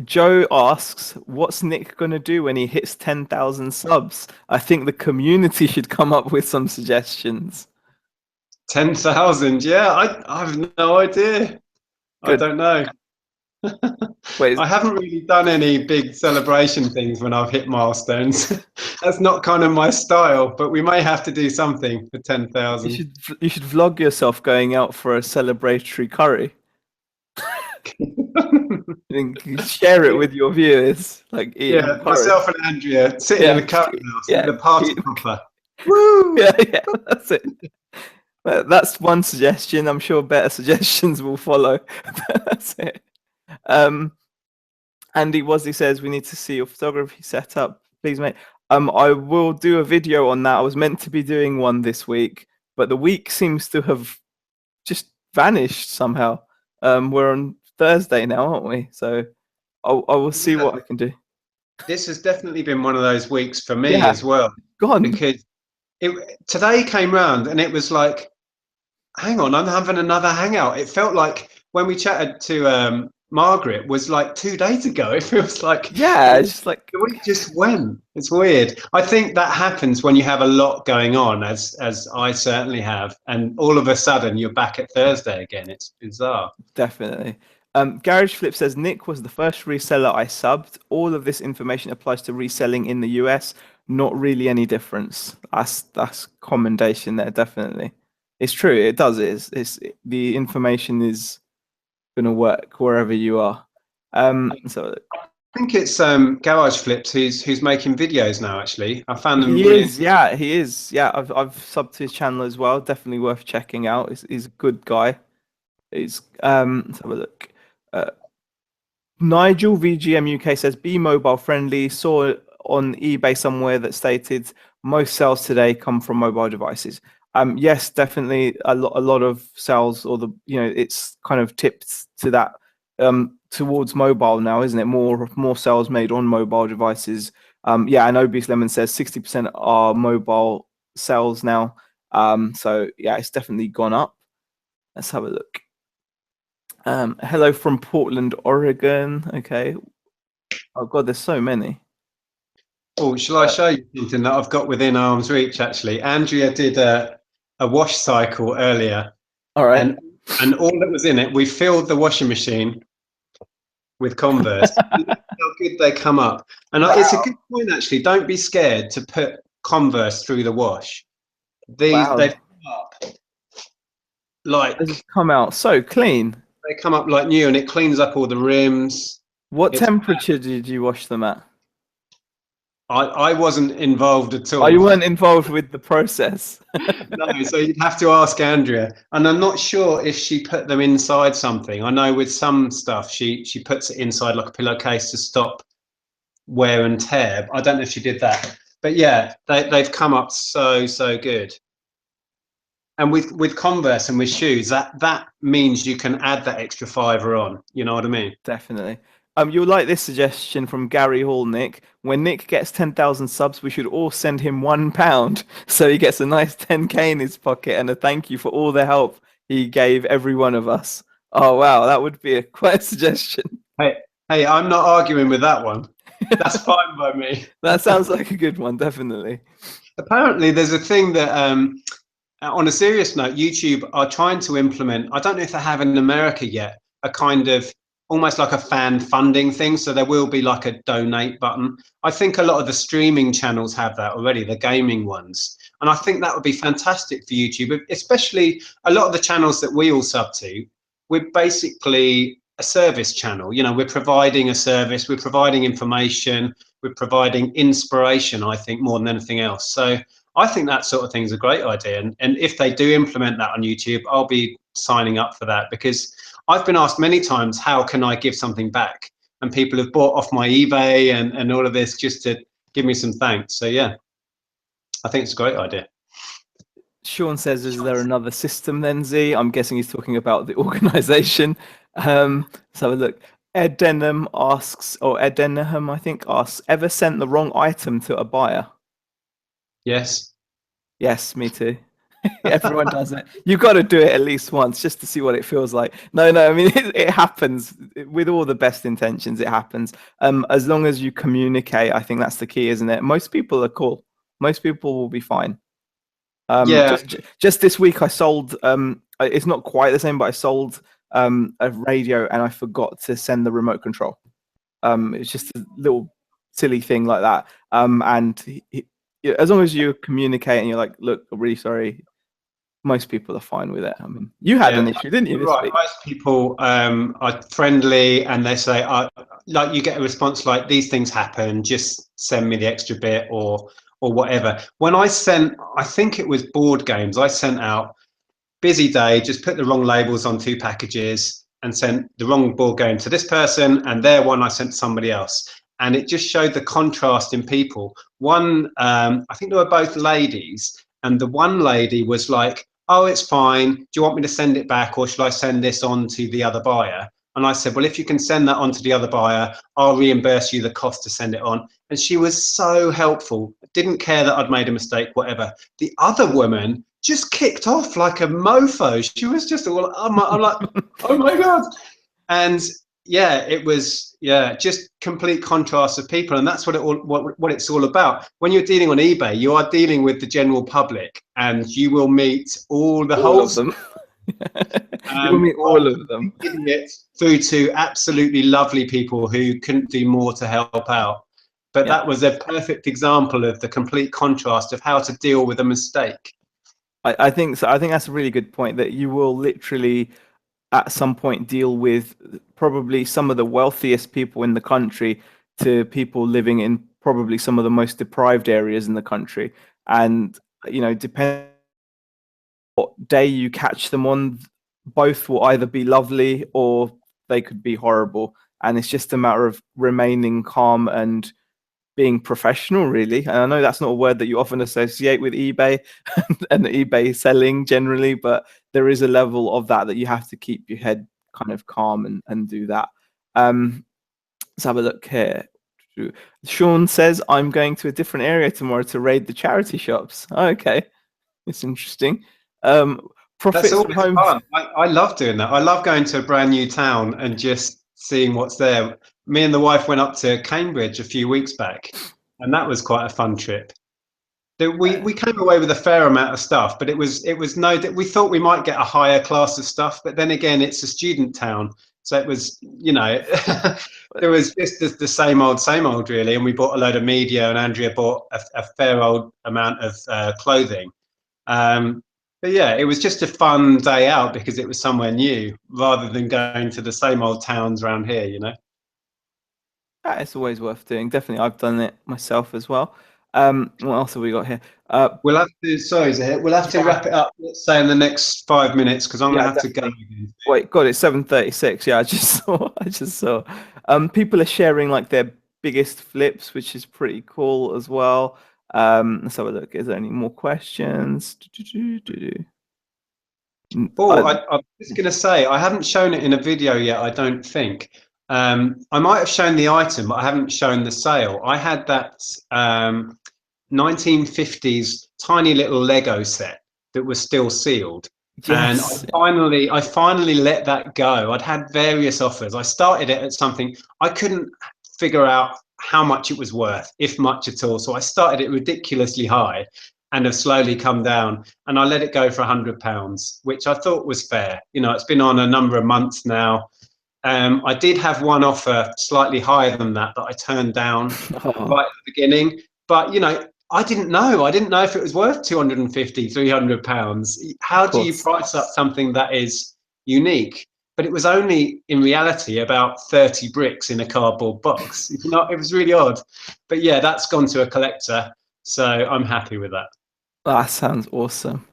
Joe asks, "What's Nick gonna do when he hits 10,000 subs?" I think the community should come up with some suggestions. 10,000, yeah, I've no idea. I Good. don't know. Wait, I haven't really done any big celebration things when I've hit milestones. That's not kind of my style, but we may have to do something for 10,000. you should vlog yourself going out for a celebratory curry. And you share it with your viewers, like eating Yeah, the curry. myself and Andrea sitting in Yeah, a curry house with yeah, a party eat- popper. Woo! yeah, yeah. That's it. That's one suggestion. I'm sure better suggestions will follow. That's it. Um, Andy Wosley says we need to see your photography setup, please, mate. I will do a video on that. I was meant to be doing one this week, but the week seems to have just vanished somehow. We're on Thursday now, aren't we? So I will see Yeah, what I can do. this has definitely been one of those weeks for me Yeah, as well, gone. because today came round and it was like, hang on, I'm having another hangout. It felt like when we chatted to Margaret was like 2 days ago. It feels like Yeah, it's just like the week just went. It's weird. I think that happens when you have a lot going on, as I certainly have, and all of a sudden you're back at Thursday again. It's bizarre. definitely. Garage Flip says Nick was the first reseller I subbed. All of this information applies to reselling in the US. Not really any difference. That's commendation there, definitely. It's true. It does. It's the information is gonna work wherever you are. So I think it's Garage Flips who's making videos now. Actually, I found them he really. is. Yeah, he is. Yeah, I've subbed to his channel as well. Definitely worth checking out. He's a good guy. He's let's have a look. Uh, Nigel VGM UK says be mobile friendly. Saw on eBay somewhere that stated most sales today come from mobile devices. Yes, definitely a lot of sales, or it's kind of tipped to that towards mobile now, isn't it? More sales made on mobile devices. Yeah, and Obese Lemon says 60% are mobile sales now. So yeah, it's definitely gone up. Let's have a look. Hello from Portland, Oregon. Okay. Oh God, there's so many. Oh, shall I show you something that I've got within arm's reach? Actually, Andrea did a wash cycle earlier, All right. and all that was in it, we filled the washing machine with Converse. How good they come up. And it's a Wow. good point, actually. Don't be scared to put Converse through the wash. They've Wow. come up This has like come out so clean. they come up like new, and it cleans up all the rims. What It's temperature did you wash them at? I wasn't involved at Oh, all. you weren't involved with the process. No, so you'd have to ask Andrea. And I'm not sure if she put them inside something. I know with some stuff she puts it inside like a pillowcase to stop wear and tear. I don't know if she did that. But yeah, they've come up so good. And with Converse and with shoes, that means you can add that extra fiver on. You know what I mean? Definitely. You'll like this suggestion from Gary Hall, Nick. When Nick gets 10,000 subs, we should all send him £1 so he gets a nice 10k in his pocket and a thank you for all the help he gave every one of us. Oh wow, that would be quite a suggestion. Hey, I'm not arguing with that one. That's fine by me. That sounds like a good one, definitely. Apparently, there's a thing that, on a serious note, YouTube are trying to implement. I don't know if they have in America yet, a kind of almost like a fan funding thing. So there will be like a donate button. I think a lot of the streaming channels have that already, the gaming ones. And I think that would be fantastic for YouTube, especially a lot of the channels that we all sub to. We're basically a service channel. You know, we're providing a service, we're providing information, we're providing inspiration, I think, more than anything else. So I think that sort of thing is a great idea. And if they do implement that on YouTube, I'll be signing up for that, because I've been asked many times, how can I give something back? And people have bought off my eBay and all of this just to give me some thanks. So yeah, I think it's a great idea. Sean says, is there another system then, Z? I'm guessing he's talking about the organization. So look, Ed Denham asks, or Ed Denham, I think, asks, ever sent the wrong item to a buyer? Yes. Yes, me too. Everyone does it. You've got to do it at least once just to see what it feels like. No, I mean, it happens with all the best intentions. It happens. As long as you communicate, I think that's the key, isn't it? Most people are cool. Most people will be fine. Yeah. Just this week I sold, it's not quite the same, but I sold a radio and I forgot to send the remote control. It's just a little silly thing like that. And as long as you communicate and you're like, look, I'm really sorry, most people are fine with it. I mean, you had an issue, didn't you, this week? Most people are friendly, and they say, like, you get a response like, these things happen, just send me the extra bit or whatever. When I sent, I think it was board games, I sent out, busy day, just put the wrong labels on 2 packages and sent the wrong board game to this person, and their one I sent to somebody else. And it just showed the contrast in people. One, I think they were both ladies, and the one lady was like, oh, it's fine. Do you want me to send it back, or should I send this on to the other buyer? And I said, well, if you can send that on to the other buyer, I'll reimburse you the cost to send it on. And she was so helpful, didn't care that I'd made a mistake, whatever. The other woman just kicked off like a mofo. She was just all, I'm like, oh my God. And yeah, it was, just complete contrast of people. And that's what it's all about. When you're dealing on eBay, you are dealing with the general public, and you will meet all of them. You will meet all of them. Idiots through to absolutely lovely people who couldn't do more to help out. But that was a perfect example of the complete contrast of how to deal with a mistake. I think so. I think that's a really good point, that you will literally at some point deal with probably some of the wealthiest people in the country to people living in probably some of the most deprived areas in the country. And, you know, depending on what day you catch them on, both will either be lovely or they could be horrible. And it's just a matter of remaining calm and being professional, really. And I know that's not a word that you often associate with eBay and eBay selling generally, but there is a level of that you have to keep your head kind of calm and do that. Let's have a look here. Sean says, I'm going to a different area tomorrow to raid the charity shops. Okay, it's interesting. Profits That's from home. fun. I love doing that. I love going to a brand new town and just seeing what's there. Me and the wife went up to Cambridge a few weeks back, and that was quite a fun trip. We came away with a fair amount of stuff, but it was we thought we might get a higher class of stuff, but then again, it's a student town, so it was, you know, it was just the same old really. And we bought a load of media, and Andrea bought a fair old amount of clothing. But yeah, it was just a fun day out because it was somewhere new rather than going to the same old towns around here, you know. It's always worth doing. Definitely, I've done it myself as well. What else have we got here? We'll have to, sorry, Zaheer, we'll have to wrap it up, let's say, in the next 5 minutes, because I'm going to have to go. Wait, God, it's 7:36. Yeah, I just saw. People are sharing like their biggest flips, which is pretty cool as well. Let's have a look. Is there any more questions? Oh, I'm just going to say, I haven't shown it in a video yet, I don't think. I might have shown the item, but I haven't shown the sale. I had that 1950s tiny little Lego set that was still sealed. And Yes. I finally let that go. I'd had various offers. I started it at something I couldn't figure out how much it was worth, if much at all. So I started it ridiculously high and have slowly come down. And I let it go for £100, which I thought was fair. You know, it's been on a number of months now. I did have one offer slightly higher than that I turned down Oh, right at the beginning. But, you know, I didn't know. I didn't know if it was worth £250, £300. of How do you course. price up something that is unique? But it was only in reality about 30 bricks in a cardboard box. You know, it was really odd. But yeah, that's gone to a collector. So I'm happy with that. That sounds awesome.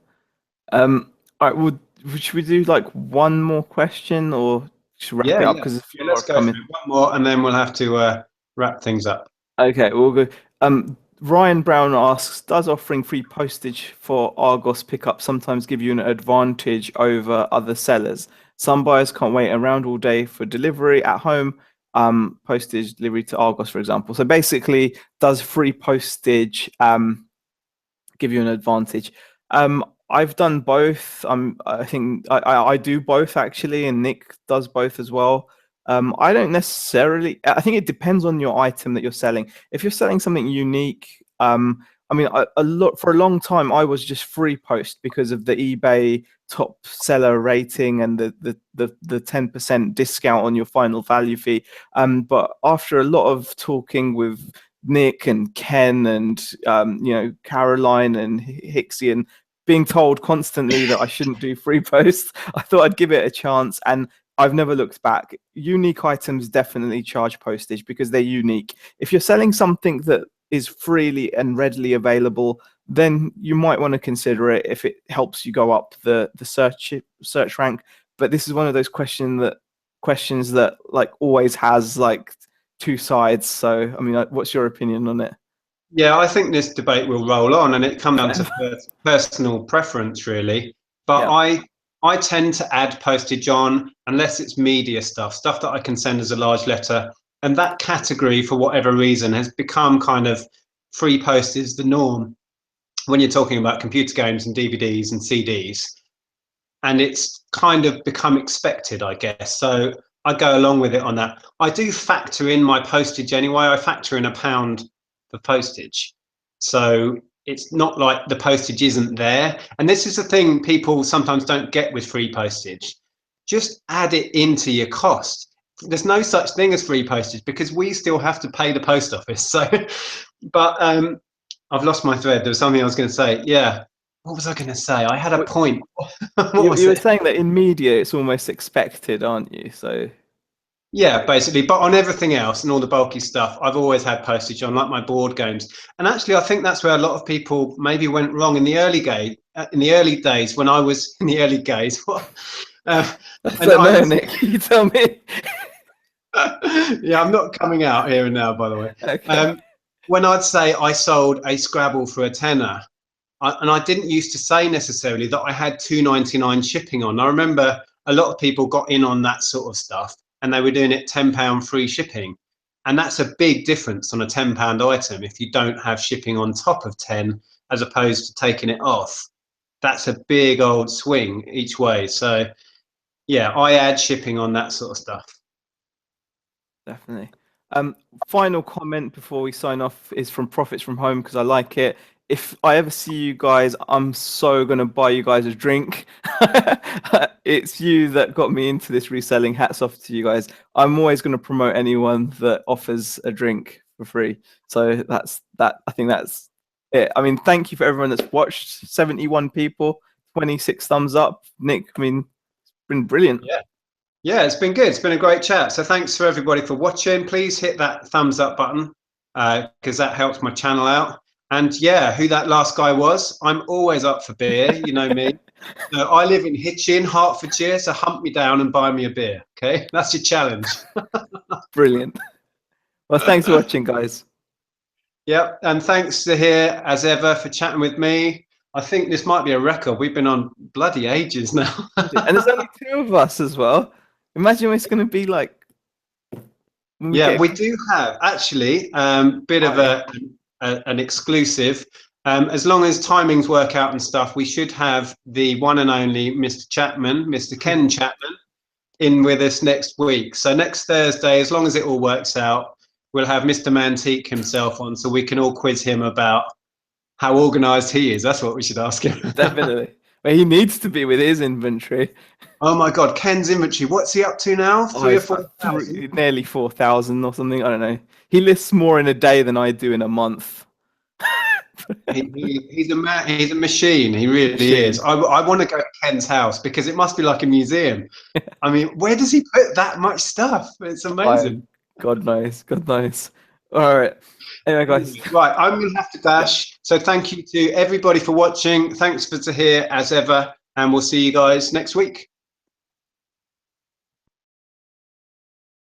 All right, should we do like one more question or should we wrap Yeah, it up yeah. because a few Yeah, more let's have go come for in? it. One more and then we'll have to wrap things up. Okay, we'll go. Ryan Brown asks, does offering free postage for Argos pickup sometimes give you an advantage over other sellers? Some buyers can't wait around all day for delivery at home, postage delivery to Argos, for example. So basically, does free postage give you an advantage? I've done both. I think I do both actually, and Nick does both as well. I don't necessarily. I think it depends on your item that you're selling. If you're selling something unique, I mean, a lot for a long time I was just free post because of the eBay top seller rating and the 10% discount on your final value fee. But after a lot of talking with Nick and Ken and Caroline and Hixie and being told constantly that I shouldn't do free posts, I thought I'd give it a chance, and I've never looked back. Unique items definitely charge postage because they're unique. If you're selling something that is freely and readily available, then you might want to consider it if it helps you go up the search rank. But this is one of those questions that like always has like two sides. So I mean, what's your opinion on it? Yeah, I think this debate will roll on, and it comes down Forever. to personal preference, really. But Yeah, I tend to add postage on unless it's media stuff that I can send as a large letter, and that category, for whatever reason, has become kind of free post is the norm when you're talking about computer games and DVDs and CDs, and it's kind of become expected, I guess. So I go along with it on that. I do factor in my postage anyway. I factor in £1 for postage. So it's not like the postage isn't there. And this is the thing people sometimes don't get with free postage. Just add it into your cost. There's no such thing as free postage because we still have to pay the post office. So, but I've lost my thread. There was something I was going to say. Yeah. What was I going to say? I had a what, point. What was you were it? saying that in media it's almost expected, aren't you? So Yeah, basically. But on everything else and all the bulky stuff, I've always had postage on, like my board games. And actually, I think that's where a lot of people maybe went wrong in the early days when I was in the early days. I And don't I know, was, Nick. You tell me. yeah, I'm not coming out here and now, by the way. Okay. When I'd say I sold a Scrabble for a tenner, and I didn't used to say necessarily that I had 2.99 shipping on. I remember a lot of people got in on that sort of stuff, and they were doing it £10 free shipping, and that's a big difference on a £10 item if you don't have shipping on top of 10 as opposed to taking it off. That's a big old swing each way. So yeah, I add shipping on that sort of stuff. Definitely. Final comment before we sign off is from Profits from Home because I like it. If I ever see you guys, I'm so gonna buy you guys a drink. It's you that got me into this reselling. Hats off to you guys. I'm always gonna promote anyone that offers a drink for free. So that's that. I think that's it. I mean, thank you for everyone that's watched. 71 people, 26 thumbs up. Nick, I mean, it's been brilliant. Yeah. Yeah, it's been good. It's been a great chat. So thanks for everybody for watching. Please hit that thumbs up button because that helps my channel out. And yeah, who that last guy was, I'm always up for beer. You know me. I live in Hitchin, Hertfordshire, so hunt me down and buy me a beer. Okay, that's your challenge. Brilliant. Well, thanks for watching, guys. Yep, and thanks to Zaheer as ever for chatting with me. I think this might be a record. We've been on bloody ages now. And there's only two of us as well. Imagine it's going to be like When Yeah, get we do have actually bit of an exclusive. As long as timings work out and stuff, we should have the one and only Mr. Chapman, Mr. Ken Chapman, in with us next week. So next Thursday, as long as it all works out, we'll have Mr. Mantique himself on, so we can all quiz him about how organised he is. That's what we should ask him. definitely. Well, he needs to be with his inventory. Oh my God, Ken's inventory. What's he up to now? Oh, 3 or it's 4,000? nearly 4,000 or something. I don't know. He lists more in a day than I do in a month. He's a man. He's a machine. He really Machine. is. I want to go to Ken's house because it must be like a museum. I mean, where does he put that much stuff? It's amazing. God knows. God knows. All right. Anyway, guys. Right, I'm going to have to dash. So thank you to everybody for watching. Thanks for Zaheer as ever, and we'll see you guys next week.